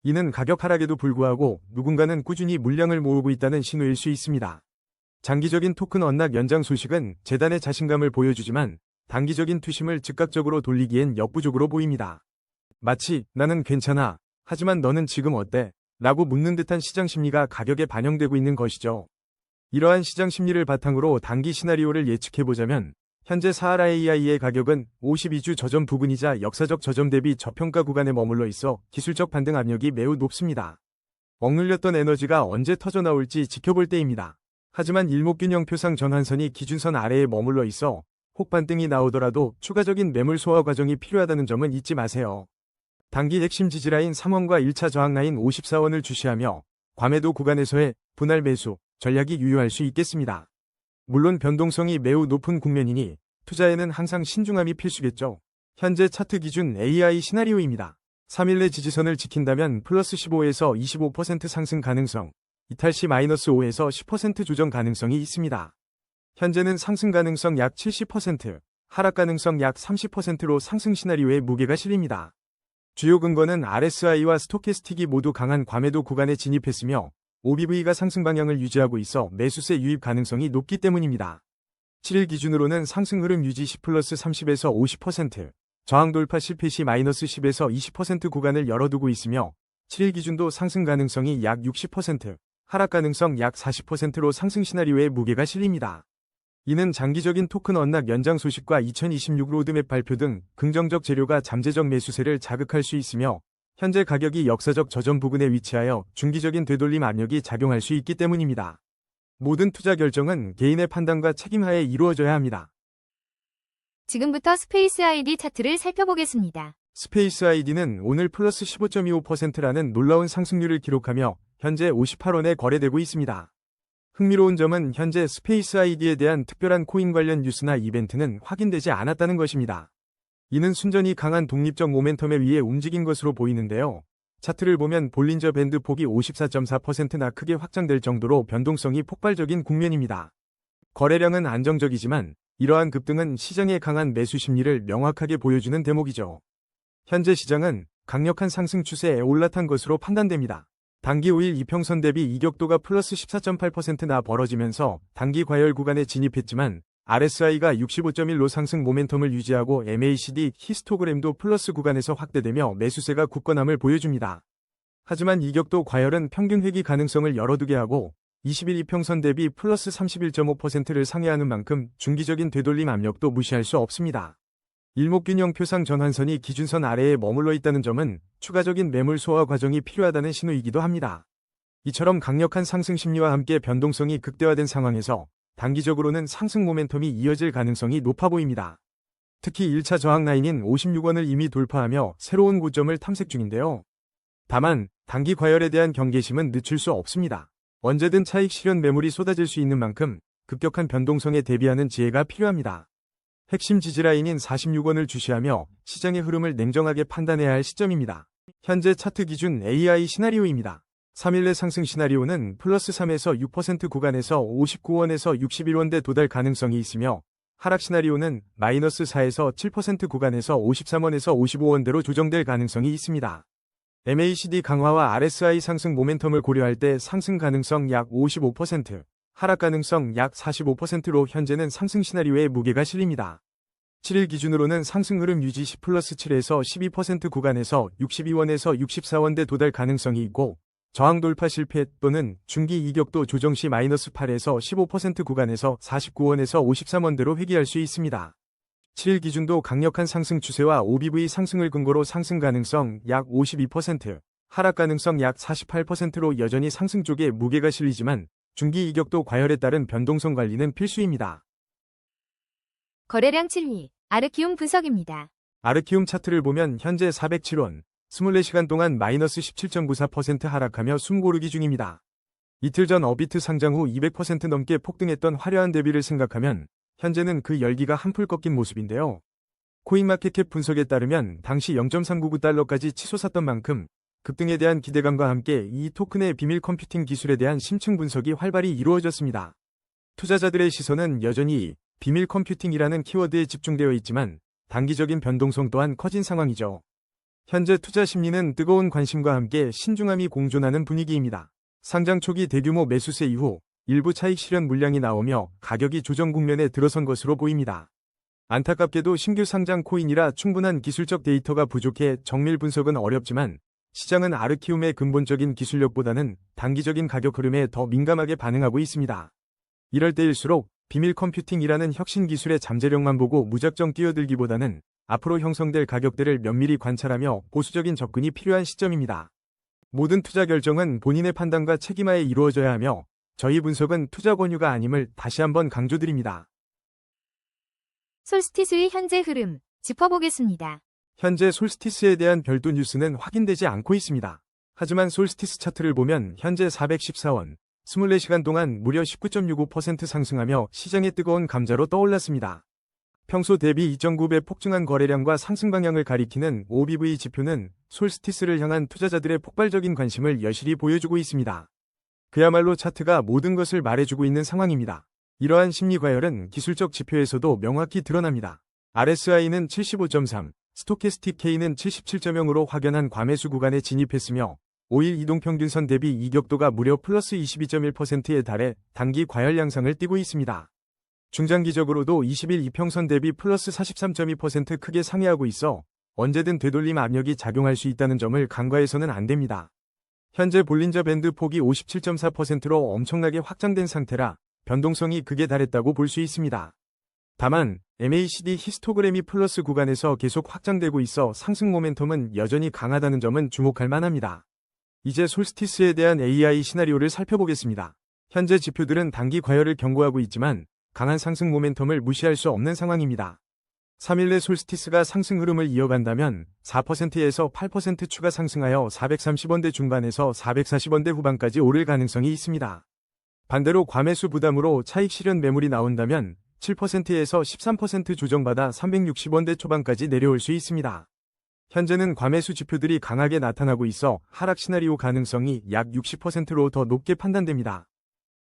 이는 가격 하락에도 불구하고 누군가는 꾸준히 물량을 모으고 있다는 신호일 수 있습니다. 장기적인 토큰 언락 연장 소식은 재단의 자신감을 보여주지만 단기적인 투심을 즉각적으로 돌리기엔 역부족으로 보입니다. 마치 나는 괜찮아, 하지만 너는 지금 어때? 라고 묻는 듯한 시장 심리가 가격에 반영되고 있는 것이죠. 이러한 시장 심리를 바탕으로 단기 시나리오를 예측해보자면 현재 사하라 AI의 가격은 52주 저점 부근이자 역사적 저점 대비 저평가 구간에 머물러 있어 기술적 반등 압력이 매우 높습니다. 억눌렸던 에너지가 언제 터져나올지 지켜볼 때입니다. 하지만 일목균형표상 전환선이 기준선 아래에 머물러 있어 혹 반등이 나오더라도 추가적인 매물 소화 과정이 필요하다는 점은 잊지 마세요. 단기 핵심 지지라인 3원과 1차 저항라인 54원을 주시하며 과매도 구간에서의 분할 매수 전략이 유효할 수 있겠습니다. 물론 변동성이 매우 높은 국면이니 투자에는 항상 신중함이 필수겠죠. 현재 차트 기준 AI 시나리오입니다. 3일 내 지지선을 지킨다면 플러스 15에서 25% 상승 가능성, 이탈 시 마이너스 5에서 10% 조정 가능성이 있습니다. 현재는 상승 가능성 약 70%, 하락 가능성 약 30%로 상승 시나리오에 무게가 실립니다. 주요 근거는 RSI와 스토캐스틱이 모두 강한 과매도 구간에 진입했으며 OBV가 상승 방향을 유지하고 있어 매수세 유입 가능성이 높기 때문입니다. 7일 기준으로는 상승 흐름 유지 10 플러스 30에서 50%, 저항 돌파 실패 시 마이너스 10에서 20% 구간을 열어두고 있으며 7일 기준도 상승 가능성이 약 60%, 하락 가능성 약 40%로 상승 시나리오에 무게가 실립니다. 이는 장기적인 토큰 언락 연장 소식과 2026 로드맵 발표 등 긍정적 재료가 잠재적 매수세를 자극할 수 있으며 현재 가격이 역사적 저점 부근에 위치하여 중기적인 되돌림 압력이 작용할 수 있기 때문입니다. 모든 투자 결정은 개인의 판단과 책임하에 이루어져야 합니다. 지금부터 스페이스 ID 차트를 살펴보겠습니다. 스페이스 아이디는 오늘 플러스 15.25%라는 놀라운 상승률을 기록하며 현재 58원에 거래되고 있습니다. 흥미로운 점은 현재 스페이스 아이디에 대한 특별한 코인 관련 뉴스나 이벤트는 확인되지 않았다는 것입니다. 이는 순전히 강한 독립적 모멘텀에 의해 움직인 것으로 보이는데요. 차트를 보면 볼린저 밴드 폭이 54.4%나 크게 확장될 정도로 변동성이 폭발적인 국면입니다. 거래량은 안정적이지만 이러한 급등은 시장의 강한 매수 심리를 명확하게 보여주는 대목이죠. 현재 시장은 강력한 상승 추세에 올라탄 것으로 판단됩니다. 단기 5일 이평선 대비 이격도가 플러스 14.8%나 벌어지면서 단기 과열 구간에 진입했지만 RSI가 65.1로 상승 모멘텀을 유지하고 MACD 히스토그램도 플러스 구간에서 확대되며 매수세가 굳건함을 보여줍니다. 하지만 이격도 과열은 평균 회귀 가능성을 열어두게 하고 20일 이평선 대비 플러스 31.5%를 상회하는 만큼 중기적인 되돌림 압력도 무시할 수 없습니다. 일목균형표상 전환선이 기준선 아래에 머물러 있다는 점은 추가적인 매물 소화 과정이 필요하다는 신호이기도 합니다. 이처럼 강력한 상승 심리와 함께 변동성이 극대화된 상황에서 단기적으로는 상승 모멘텀이 이어질 가능성이 높아 보입니다. 특히 1차 저항 라인인 56원을 이미 돌파하며 새로운 고점을 탐색 중인데요. 다만 단기 과열에 대한 경계심은 늦출 수 없습니다. 언제든 차익 실현 매물이 쏟아질 수 있는 만큼 급격한 변동성에 대비하는 지혜가 필요합니다. 핵심 지지라인인 46원을 주시하며 시장의 흐름을 냉정하게 판단해야 할 시점입니다. 현재 차트 기준 AI 시나리오입니다. 3일 내 상승 시나리오는 플러스 3에서 6% 구간에서 59원에서 61원대 도달 가능성이 있으며 하락 시나리오는 마이너스 4에서 7% 구간에서 53원에서 55원대로 조정될 가능성이 있습니다. MACD 강화와 RSI 상승 모멘텀을 고려할 때 상승 가능성 약 55%, 하락 가능성 약 45%로 현재는 상승 시나리오에 무게가 실립니다. 7일 기준으로는 상승 흐름 유지 10+7에서 12% 구간에서 62원에서 64원대 도달 가능성이 있고 저항 돌파 실패 또는 중기 이격도 조정 시 마이너스 8에서 15% 구간에서 49원에서 53원대로 회귀할 수 있습니다. 7일 기준도 강력한 상승 추세와 OBV 상승을 근거로 상승 가능성 약 52%, 하락 가능성 약 48%로 여전히 상승 쪽에 무게가 실리지만 중기 이격도 과열에 따른 변동성 관리는 필수입니다. 거래량 7위, 아르키움 분석입니다. 아르키움 차트를 보면 현재 407원, 24시간 동안 마이너스 17.94% 하락하며 숨고르기 중입니다. 이틀 전 어비트 상장 후 200% 넘게 폭등했던 화려한 대비를 생각하면 현재는 그 열기가 한풀 꺾인 모습인데요. 코인마켓캡 분석에 따르면 당시 0.399달러까지 치솟았던 만큼 급등에 대한 기대감과 함께 이 토큰의 비밀 컴퓨팅 기술에 대한 심층 분석이 활발히 이루어졌습니다. 투자자들의 시선은 여전히 비밀 컴퓨팅이라는 키워드에 집중되어 있지만 단기적인 변동성 또한 커진 상황이죠. 현재 투자 심리는 뜨거운 관심과 함께 신중함이 공존하는 분위기입니다. 상장 초기 대규모 매수세 이후 일부 차익 실현 물량이 나오며 가격이 조정 국면에 들어선 것으로 보입니다. 안타깝게도 신규 상장 코인이라 충분한 기술적 데이터가 부족해 정밀 분석은 어렵지만 시장은 아르키움의 근본적인 기술력보다는 단기적인 가격 흐름에 더 민감하게 반응하고 있습니다. 이럴 때일수록 비밀 컴퓨팅이라는 혁신 기술의 잠재력만 보고 무작정 뛰어들기보다는 앞으로 형성될 가격대를 면밀히 관찰하며 보수적인 접근이 필요한 시점입니다. 모든 투자 결정은 본인의 판단과 책임하에 이루어져야 하며 저희 분석은 투자 권유가 아님을 다시 한번 강조드립니다. 솔스티스의 현재 흐름 짚어보겠습니다. 현재 솔스티스에 대한 별도 뉴스는 확인되지 않고 있습니다. 하지만 솔스티스 차트를 보면 현재 414원, 24시간 동안 무려 19.65% 상승하며 시장의 뜨거운 감자로 떠올랐습니다. 평소 대비 2.9배 폭증한 거래량과 상승 방향을 가리키는 OBV 지표는 솔스티스를 향한 투자자들의 폭발적인 관심을 여실히 보여주고 있습니다. 그야말로 차트가 모든 것을 말해주고 있는 상황입니다. 이러한 심리 과열은 기술적 지표에서도 명확히 드러납니다. RSI는 75.3, 스토캐스틱 K는 77.0으로 확연한 과매수 구간에 진입했으며 5일 이동평균선 대비 이격도가 무려 플러스 22.1%에 달해 단기 과열 양상을 띠고 있습니다. 중장기적으로도 20일 이평선 대비 플러스 43.2% 크게 상회하고 있어 언제든 되돌림 압력이 작용할 수 있다는 점을 간과해서는 안 됩니다. 현재 볼린저 밴드 폭이 57.4%로 엄청나게 확장된 상태라 변동성이 극에 달했다고 볼 수 있습니다. 다만 MACD 히스토그램이 플러스 구간에서 계속 확장되고 있어 상승 모멘텀은 여전히 강하다는 점은 주목할 만합니다. 이제 솔스티스에 대한 AI 시나리오를 살펴보겠습니다. 현재 지표들은 단기 과열을 경고하고 있지만 강한 상승 모멘텀을 무시할 수 없는 상황입니다. 3일 내 솔스티스가 상승 흐름을 이어간다면 4%에서 8% 추가 상승하여 430원대 중반에서 440원대 후반까지 오를 가능성이 있습니다. 반대로 과매수 부담으로 차익 실현 매물이 나온다면 7%에서 13% 조정받아 360원대 초반까지 내려올 수 있습니다. 현재는 과매수 지표들이 강하게 나타나고 있어 하락 시나리오 가능성이 약 60%로 더 높게 판단됩니다.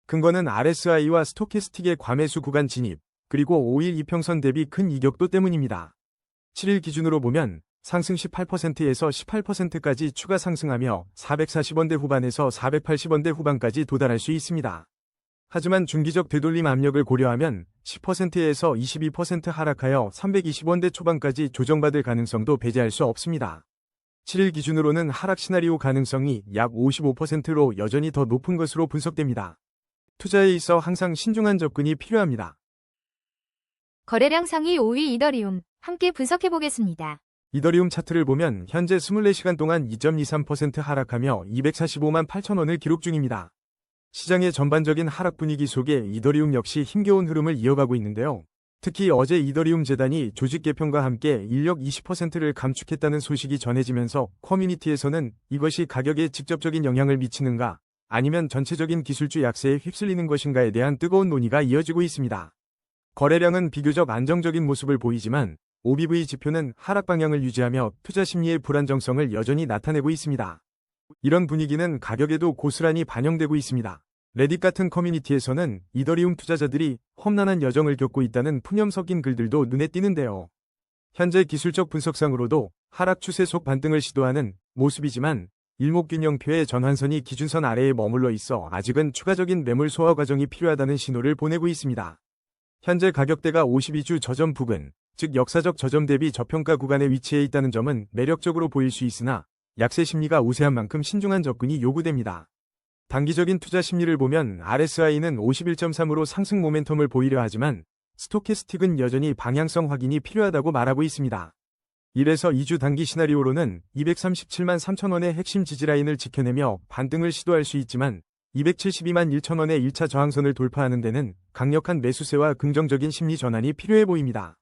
근거는 RSI와 스토캐스틱의 과매수 구간 진입, 그리고 5일 이평선 대비 큰 이격도 때문입니다. 7일 기준으로 보면 상승 18%에서 18%까지 추가 상승하며 440원대 후반에서 480원대 후반까지 도달할 수 있습니다. 하지만 중기적 되돌림 압력을 고려하면 10%에서 22% 하락하여 320원대 초반까지 조정받을 가능성도 배제할 수 없습니다. 7일 기준으로는 하락 시나리오 가능성이 약 55%로 여전히 더 높은 것으로 분석됩니다. 투자에 있어 항상 신중한 접근이 필요합니다. 거래량 상위 5위 이더리움 함께 분석해 보겠습니다. 이더리움 차트를 보면 현재 24시간 동안 2.23% 하락하며 245만 8천 원을 기록 중입니다. 시장의 전반적인 하락 분위기 속에 이더리움 역시 힘겨운 흐름을 이어가고 있는데요. 특히 어제 이더리움 재단이 조직 개편과 함께 인력 20%를 감축했다는 소식이 전해지면서 커뮤니티에서는 이것이 가격에 직접적인 영향을 미치는가, 아니면 전체적인 기술주 약세에 휩쓸리는 것인가에 대한 뜨거운 논의가 이어지고 있습니다. 거래량은 비교적 안정적인 모습을 보이지만 OBV 지표는 하락 방향을 유지하며 투자 심리의 불안정성을 여전히 나타내고 있습니다. 이런 분위기는 가격에도 고스란히 반영되고 있습니다. 레딧 같은 커뮤니티에서는 이더리움 투자자들이 험난한 여정을 겪고 있다는 푸념 섞인 글들도 눈에 띄는데요. 현재 기술적 분석상으로도 하락 추세 속 반등을 시도하는 모습이지만 일목균형표의 전환선이 기준선 아래에 머물러 있어 아직은 추가적인 매물 소화 과정이 필요하다는 신호를 보내고 있습니다. 현재 가격대가 52주 저점 부근, 즉 역사적 저점 대비 저평가 구간에 위치해 있다는 점은 매력적으로 보일 수 있으나 약세 심리가 우세한 만큼 신중한 접근이 요구됩니다. 단기적인 투자 심리를 보면 RSI는 51.3으로 상승 모멘텀을 보이려 하지만 스토캐스틱은 여전히 방향성 확인이 필요하다고 말하고 있습니다. 1에서 2주 단기 시나리오로는 237만 3천 원의 핵심 지지라인을 지켜내며 반등을 시도할 수 있지만 272만 1천 원의 1차 저항선을 돌파하는 데는 강력한 매수세와 긍정적인 심리 전환이 필요해 보입니다.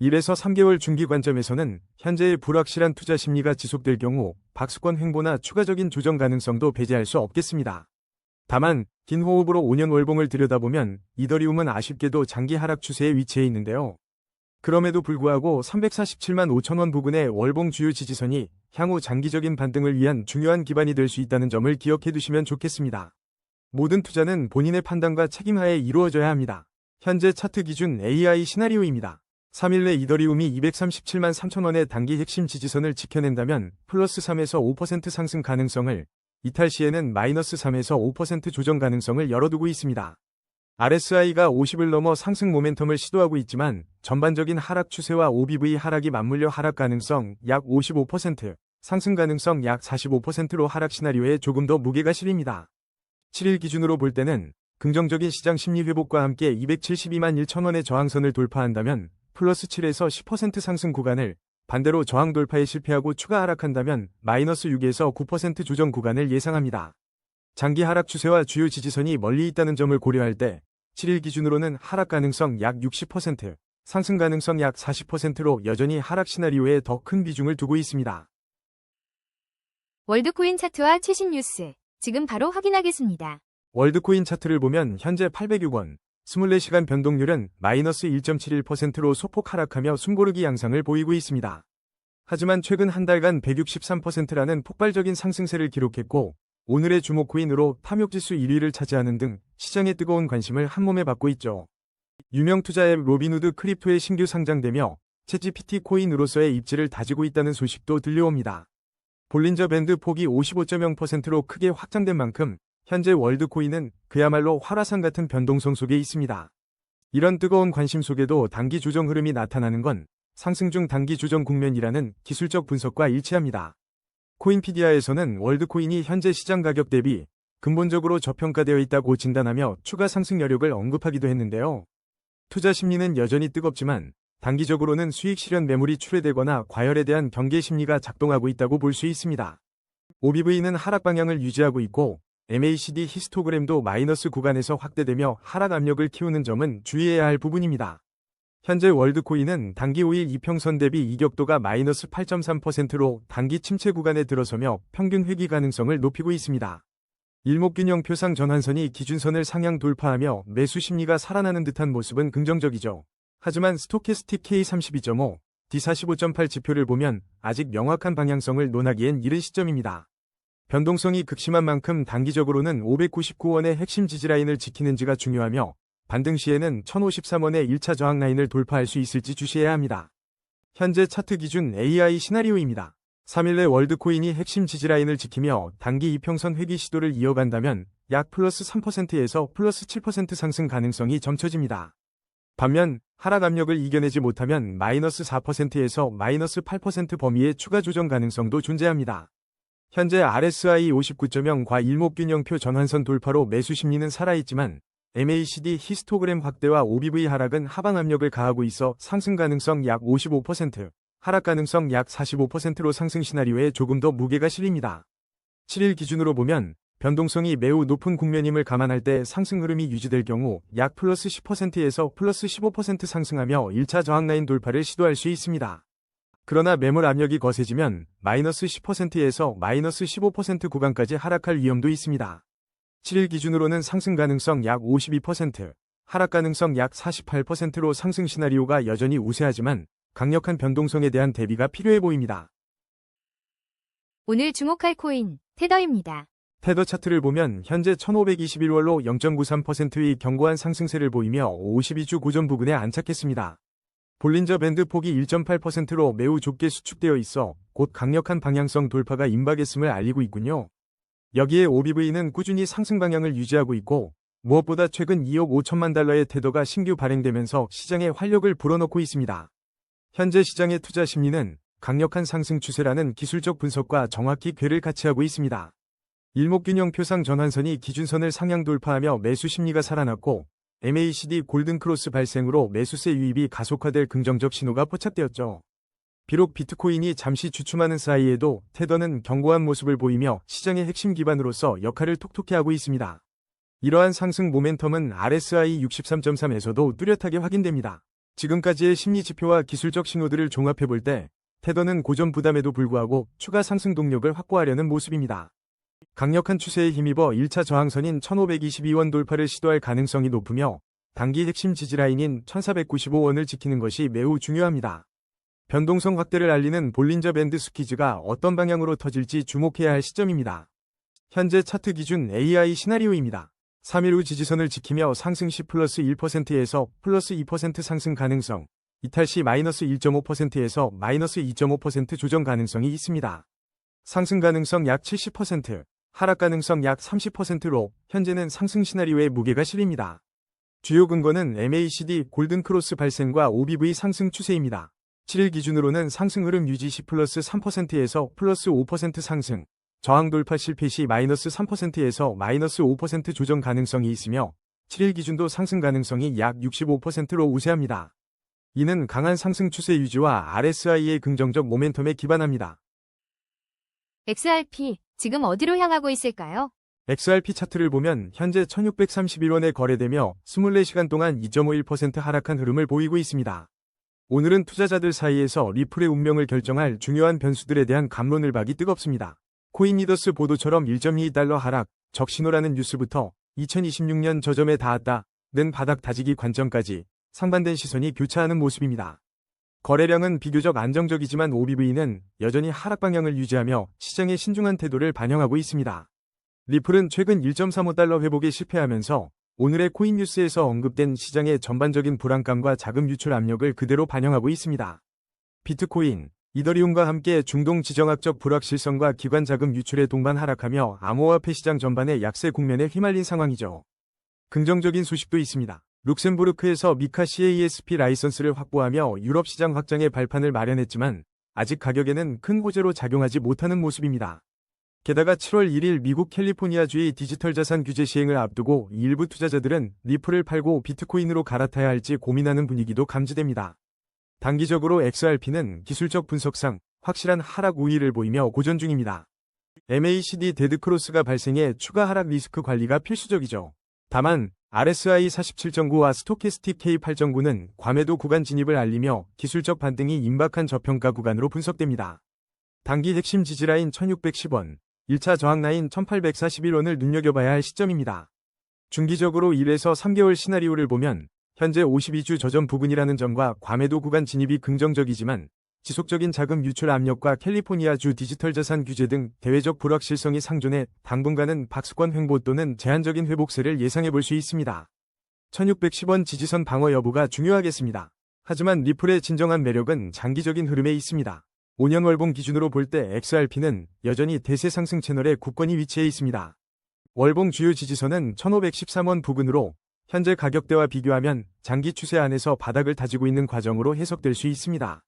1에서 3개월 중기 관점에서는 현재의 불확실한 투자 심리가 지속될 경우 박스권 횡보나 추가적인 조정 가능성도 배제할 수 없겠습니다. 다만 긴 호흡으로 5년 월봉을 들여다보면 이더리움은 아쉽게도 장기 하락 추세에 위치해 있는데요. 그럼에도 불구하고 347만 5천 원 부근의 월봉 주요 지지선이 향후 장기적인 반등을 위한 중요한 기반이 될 수 있다는 점을 기억해 두시면 좋겠습니다. 모든 투자는 본인의 판단과 책임하에 이루어져야 합니다. 현재 차트 기준 AI 시나리오입니다. 3일 내 이더리움이 237만 3천 원의 단기 핵심 지지선을 지켜낸다면 플러스 3에서 5% 상승 가능성을, 이탈 시에는 마이너스 3에서 5% 조정 가능성을 열어두고 있습니다. RSI가 50을 넘어 상승 모멘텀을 시도하고 있지만 전반적인 하락 추세와 OBV 하락이 맞물려 하락 가능성 약 55%, 상승 가능성 약 45%로 하락 시나리오에 조금 더 무게가 실립니다. 7일 기준으로 볼 때는 긍정적인 시장 심리 회복과 함께 272만 1천 원의 저항선을 돌파한다면 플러스 7에서 10% 상승 구간을, 반대로 저항 돌파에 실패하고 추가 하락한다면 마이너스 6에서 9% 조정 구간을 예상합니다. 장기 하락 추세와 주요 지지선이 멀리 있다는 점을 고려할 때 7일 기준으로는 하락 가능성 약 60%, 상승 가능성 약 40%로 여전히 하락 시나리오에 더 큰 비중을 두고 있습니다. 월드코인 차트와 최신 뉴스 지금 바로 확인하겠습니다. 월드코인 차트를 보면 현재 806원, 24시간 변동률은 마이너스 1.71%로 소폭 하락하며 숨고르기 양상을 보이고 있습니다. 하지만 최근 한 달간 163%라는 폭발적인 상승세를 기록했고 오늘의 주목 코인으로 탐욕지수 1위를 차지하는 등 시장의 뜨거운 관심을 한몸에 받고 있죠. 유명 투자 앱 로빈후드 크립토에 신규 상장되며 챗GPT 코인으로서의 입지를 다지고 있다는 소식도 들려옵니다. 볼린저 밴드 폭이 55.0%로 크게 확장된 만큼 현재 월드코인은 그야말로 활화산 같은 변동성 속에 있습니다. 이런 뜨거운 관심 속에도 단기 조정 흐름이 나타나는 건 상승 중 단기 조정 국면이라는 기술적 분석과 일치합니다. 코인피디아에서는 월드코인이 현재 시장 가격 대비 근본적으로 저평가되어 있다고 진단하며 추가 상승 여력을 언급하기도 했는데요. 투자 심리는 여전히 뜨겁지만 단기적으로는 수익 실현 매물이 출회되거나 과열에 대한 경계 심리가 작동하고 있다고 볼 수 있습니다. OBV는 하락 방향을 유지하고 있고 MACD 히스토그램도 마이너스 구간에서 확대되며 하락 압력을 키우는 점은 주의해야 할 부분입니다. 현재 월드코인은 단기 5일 이평선 대비 이격도가 마이너스 8.3%로 단기 침체 구간에 들어서며 평균 회귀 가능성을 높이고 있습니다. 일목균형표상 전환선이 기준선을 상향 돌파하며 매수 심리가 살아나는 듯한 모습은 긍정적이죠. 하지만 스토캐스틱 K32.5, D45.8 지표를 보면 아직 명확한 방향성을 논하기엔 이른 시점입니다. 변동성이 극심한 만큼 단기적으로는 599원의 핵심 지지라인을 지키는지가 중요하며 반등 시에는 1053원의 1차 저항 라인을 돌파할 수 있을지 주시해야 합니다. 현재 차트 기준 AI 시나리오입니다. 3일 내 월드코인이 핵심 지지라인을 지키며 단기 이평선 회귀 시도를 이어간다면 약 플러스 3%에서 플러스 7% 상승 가능성이 점쳐집니다. 반면 하락 압력을 이겨내지 못하면 마이너스 4%에서 마이너스 8% 범위의 추가 조정 가능성도 존재합니다. 현재 RSI 59.0과 일목균형표 전환선 돌파로 매수 심리는 살아있지만 MACD 히스토그램 확대와 OBV 하락은 하방 압력을 가하고 있어 상승 가능성 약 55%, 하락 가능성 약 45%로 상승 시나리오에 조금 더 무게가 실립니다. 7일 기준으로 보면 변동성이 매우 높은 국면임을 감안할 때 상승 흐름이 유지될 경우 약 플러스 10%에서 플러스 15% 상승하며 1차 저항 라인 돌파를 시도할 수 있습니다. 그러나 매물 압력이 거세지면 마이너스 10%에서 마이너스 15% 구간까지 하락할 위험도 있습니다. 7일 기준으로는 상승 가능성 약 52%, 하락 가능성 약 48%로 상승 시나리오가 여전히 우세하지만 강력한 변동성에 대한 대비가 필요해 보입니다. 오늘 주목할 코인, 테더입니다. 테더 차트를 보면 현재 1521월로 0.93%의 견고한 상승세를 보이며 52주 고점 부근에 안착했습니다. 볼린저 밴드 폭이 1.8%로 매우 좁게 수축되어 있어 곧 강력한 방향성 돌파가 임박했음을 알리고 있군요. 여기에 OBV는 꾸준히 상승 방향을 유지하고 있고 무엇보다 최근 2억 5천만 달러의 테더가 신규 발행되면서 시장에 활력을 불어넣고 있습니다. 현재 시장의 투자 심리는 강력한 상승 추세라는 기술적 분석과 정확히 궤를 같이 하고 있습니다. 일목균형 표상 전환선이 기준선을 상향 돌파하며 매수 심리가 살아났고 MACD 골든크로스 발생으로 매수세 유입이 가속화될 긍정적 신호가 포착되었죠. 비록 비트코인이 잠시 주춤하는 사이에도 테더는 견고한 모습을 보이며 시장의 핵심 기반으로서 역할을 톡톡히 하고 있습니다. 이러한 상승 모멘텀은 RSI 63.3에서도 뚜렷하게 확인됩니다. 지금까지의 심리 지표와 기술적 신호들을 종합해볼 때 테더는 고점 부담에도 불구하고 추가 상승 동력을 확보하려는 모습입니다. 강력한 추세에 힘입어 1차 저항선인 1522원 돌파를 시도할 가능성이 높으며 단기 핵심 지지라인인 1495원을 지키는 것이 매우 중요합니다. 변동성 확대를 알리는 볼린저 밴드 스퀴즈가 어떤 방향으로 터질지 주목해야 할 시점입니다. 현재 차트 기준 AI 시나리오입니다. 3일 후 지지선을 지키며 상승 시 플러스 1%에서 플러스 2% 상승 가능성, 이탈 시 마이너스 1.5%에서 마이너스 2.5% 조정 가능성이 있습니다. 상승 가능성 약 70%, 하락 가능성 약 30%로 현재는 상승 시나리오에 무게가 실립니다. 주요 근거는 MACD 골든크로스 발생과 OBV 상승 추세입니다. 7일 기준으로는 상승 흐름 유지 시 플러스 3%에서 플러스 5% 상승, 저항 돌파 실패 시 마이너스 3%에서 마이너스 5% 조정 가능성이 있으며 7일 기준도 상승 가능성이 약 65%로 우세합니다. 이는 강한 상승 추세 유지와 RSI의 긍정적 모멘텀에 기반합니다. XRP, 지금 어디로 향하고 있을까요? XRP 차트를 보면 현재 1631원에 거래되며 24시간 동안 2.51% 하락한 흐름을 보이고 있습니다. 오늘은 투자자들 사이에서 리플의 운명을 결정할 중요한 변수들에 대한 갑론을 박이 뜨겁습니다. 코인리더스 보도처럼 1.2달러 하락, 적신호라는 뉴스부터 2026년 저점에 닿았다는 바닥 다지기 관점까지 상반된 시선이 교차하는 모습입니다. 거래량은 비교적 안정적이지만 OBV는 여전히 하락 방향을 유지하며 시장의 신중한 태도를 반영하고 있습니다. 리플은 최근 1.35달러 회복에 실패하면서 오늘의 코인 뉴스에서 언급된 시장의 전반적인 불안감과 자금 유출 압력을 그대로 반영하고 있습니다. 비트코인, 이더리움과 함께 중동 지정학적 불확실성과 기관 자금 유출에 동반 하락하며 암호화폐 시장 전반의 약세 국면에 휘말린 상황이죠. 긍정적인 소식도 있습니다. 룩셈부르크에서 미카 CASP 라이선스를 확보하며 유럽 시장 확장의 발판을 마련했지만 아직 가격에는 큰 호재로 작용하지 못하는 모습입니다. 게다가 7월 1일 미국 캘리포니아주의 디지털 자산 규제 시행을 앞두고 일부 투자자들은 리플을 팔고 비트코인으로 갈아타야 할지 고민하는 분위기도 감지됩니다. 단기적으로 XRP는 기술적 분석상 확실한 하락 우위를 보이며 고전 중입니다. MACD 데드크로스가 발생해 추가 하락 리스크 관리가 필수적이죠. 다만 RSI 47.9와 스토캐스틱 K8.9는 과매도 구간 진입을 알리며 기술적 반등이 임박한 저평가 구간으로 분석됩니다. 단기 핵심 지지라인 1610원, 1차 저항라인 1841원을 눈여겨봐야 할 시점입니다. 중기적으로 1에서 3개월 시나리오를 보면 현재 52주 저점 부근이라는 점과 과매도 구간 진입이 긍정적이지만 지속적인 자금 유출 압력과 캘리포니아주 디지털 자산 규제 등 대외적 불확실성이 상존해 당분간은 박스권 횡보 또는 제한적인 회복세를 예상해 볼 수 있습니다. 1610원 지지선 방어 여부가 중요하겠습니다. 하지만 리플의 진정한 매력은 장기적인 흐름에 있습니다. 5년 월봉 기준으로 볼 때 XRP는 여전히 대세 상승 채널의 굳건히 위치해 있습니다. 월봉 주요 지지선은 1513원 부근으로 현재 가격대와 비교하면 장기 추세 안에서 바닥을 다지고 있는 과정으로 해석될 수 있습니다.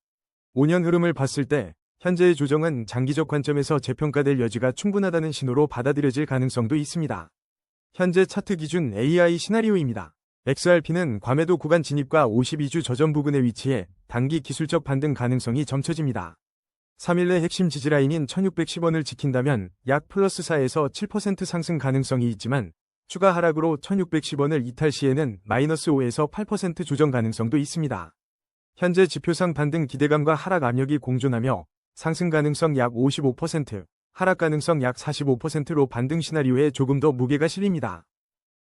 5년 흐름을 봤을 때 현재의 조정은 장기적 관점에서 재평가될 여지가 충분하다는 신호로 받아들여질 가능성도 있습니다. 현재 차트 기준 AI 시나리오입니다. XRP는 과매도 구간 진입과 52주 저점 부근에 위치해 단기 기술적 반등 가능성이 점쳐집니다. 3일 내 핵심 지지라인인 1610원을 지킨다면 약 플러스 4에서 7% 상승 가능성이 있지만 추가 하락으로 1610원을 이탈 시에는 마이너스 5에서 8% 조정 가능성도 있습니다. 현재 지표상 반등 기대감과 하락 압력이 공존하며 상승 가능성 약 55%, 하락 가능성 약 45%로 반등 시나리오에 조금 더 무게가 실립니다.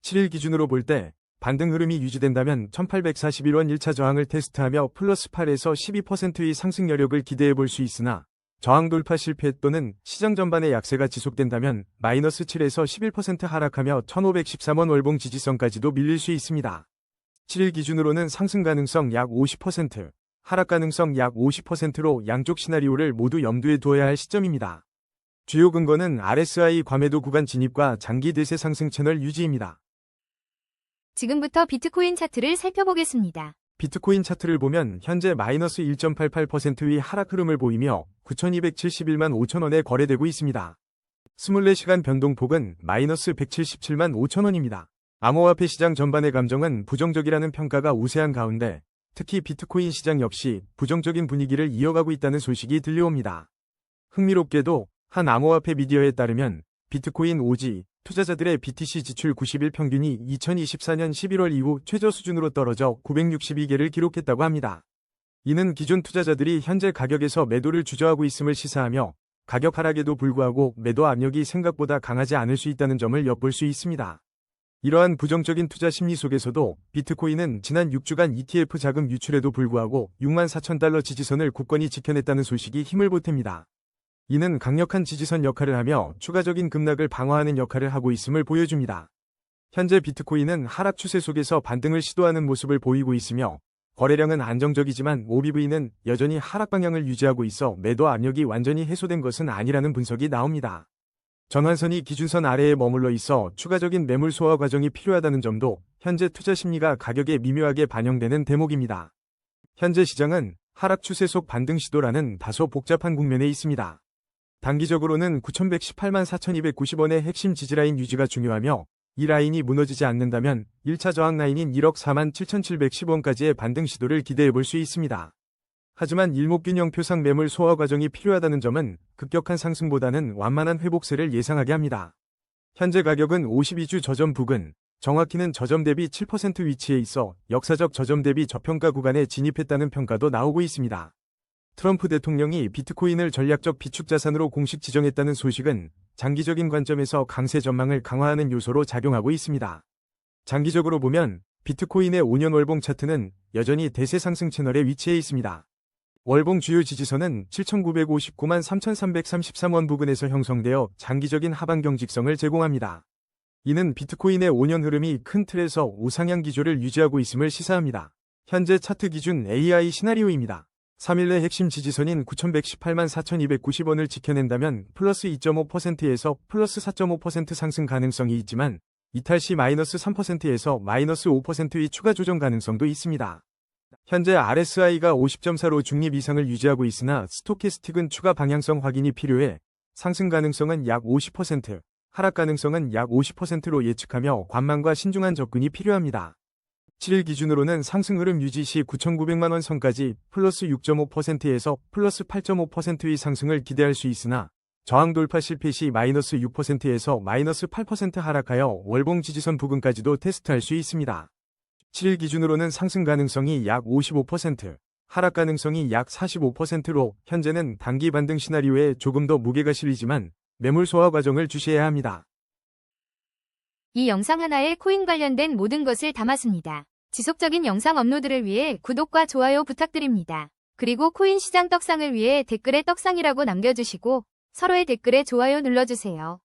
7일 기준으로 볼 때 반등 흐름이 유지된다면 1841원 1차 저항을 테스트하며 플러스 8에서 12%의 상승 여력을 기대해 볼 수 있으나 저항 돌파 실패 또는 시장 전반의 약세가 지속된다면 마이너스 7에서 11% 하락하며 1513원 월봉 지지선까지도 밀릴 수 있습니다. 7일 기준으로는 상승 가능성 약 50%, 하락 가능성 약 50%로 양쪽 시나리오를 모두 염두에 두어야 할 시점입니다. 주요 근거는 RSI 과매도 구간 진입과 장기 대세 상승 채널 유지입니다. 지금부터 비트코인 차트를 살펴보겠습니다. 비트코인 차트를 보면 현재 마이너스 1.88%의 하락 흐름을 보이며 9,271만 5천원에 거래되고 있습니다. 24시간 변동폭은 마이너스 177만 5천원입니다. 암호화폐 시장 전반의 감정은 부정적이라는 평가가 우세한 가운데 특히 비트코인 시장 역시 부정적인 분위기를 이어가고 있다는 소식이 들려옵니다. 흥미롭게도 한 암호화폐 미디어에 따르면 비트코인 오지 투자자들의 BTC 지출 90일 평균이 2024년 11월 이후 최저 수준으로 떨어져 962개를 기록했다고 합니다. 이는 기존 투자자들이 현재 가격에서 매도를 주저하고 있음을 시사하며 가격 하락에도 불구하고 매도 압력이 생각보다 강하지 않을 수 있다는 점을 엿볼 수 있습니다. 이러한 부정적인 투자 심리 속에서도 비트코인은 지난 6주간 ETF 자금 유출에도 불구하고 64,000달러 지지선을 굳건히 지켜냈다는 소식이 힘을 보탭니다. 이는 강력한 지지선 역할을 하며 추가적인 급락을 방어하는 역할을 하고 있음을 보여줍니다. 현재 비트코인은 하락 추세 속에서 반등을 시도하는 모습을 보이고 있으며 거래량은 안정적이지만 OBV는 여전히 하락 방향을 유지하고 있어 매도 압력이 완전히 해소된 것은 아니라는 분석이 나옵니다. 전환선이 기준선 아래에 머물러 있어 추가적인 매물 소화 과정이 필요하다는 점도 현재 투자 심리가 가격에 미묘하게 반영되는 대목입니다. 현재 시장은 하락 추세 속 반등 시도라는 다소 복잡한 국면에 있습니다. 단기적으로는 9,118만 4,290원의 핵심 지지라인 유지가 중요하며 이 라인이 무너지지 않는다면 1차 저항 라인인 1억 4만 7,710원까지의 반등 시도를 기대해 볼 수 있습니다. 하지만 일목균형표상 매물 소화 과정이 필요하다는 점은 급격한 상승보다는 완만한 회복세를 예상하게 합니다. 현재 가격은 52주 저점 부근, 정확히는 저점 대비 7% 위치에 있어 역사적 저점 대비 저평가 구간에 진입했다는 평가도 나오고 있습니다. 트럼프 대통령이 비트코인을 전략적 비축자산으로 공식 지정했다는 소식은 장기적인 관점에서 강세 전망을 강화하는 요소로 작용하고 있습니다. 장기적으로 보면 비트코인의 5년 월봉 차트는 여전히 대세 상승 채널에 위치해 있습니다. 월봉 주요 지지선은 7,959만 3,333원 부근에서 형성되어 장기적인 하방 경직성을 제공합니다. 이는 비트코인의 5년 흐름이 큰 틀에서 우상향 기조를 유지하고 있음을 시사합니다. 현재 차트 기준 AI 시나리오입니다. 3일 내 핵심 지지선인 9,118만 4,290원을 지켜낸다면 플러스 2.5%에서 플러스 4.5% 상승 가능성이 있지만 이탈 시 마이너스 3%에서 마이너스 5%의 추가 조정 가능성도 있습니다. 현재 RSI가 50.4로 중립 이상을 유지하고 있으나 스토캐스틱은 추가 방향성 확인이 필요해 상승 가능성은 약 50%, 하락 가능성은 약 50%로 예측하며 관망과 신중한 접근이 필요합니다. 7일 기준으로는 상승 흐름 유지 시 9,900만원 선까지 플러스 6.5%에서 플러스 8.5%의 상승을 기대할 수 있으나 저항 돌파 실패 시 마이너스 6%에서 마이너스 8% 하락하여 월봉 지지선 부근까지도 테스트할 수 있습니다. 7일 기준으로는 상승 가능성이 약 55%, 하락 가능성이 약 45%로 현재는 단기 반등 시나리오에 조금 더 무게가 실리지만 매물 소화 과정을 주시해야 합니다. 이 영상 하나에 코인 관련된 모든 것을 담았습니다. 지속적인 영상 업로드를 위해 구독과 좋아요 부탁드립니다. 그리고 코인 시장 떡상을 위해 댓글에 떡상이라고 남겨주시고 서로의 댓글에 좋아요 눌러주세요.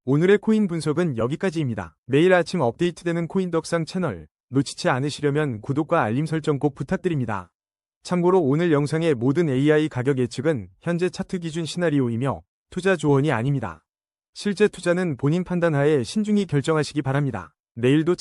오늘의 코인 분석은 여기까지입니다. 매일 아침 업데이트되는 코인 덕상 채널 놓치지 않으시려면 구독과 알림 설정 꼭 부탁드립니다. 참고로 오늘 영상의 모든 AI 가격 예측은 현재 차트 기준 시나리오이며 투자 조언이 아닙니다. 실제 투자는 본인 판단하에 신중히 결정하시기 바랍니다. 내일도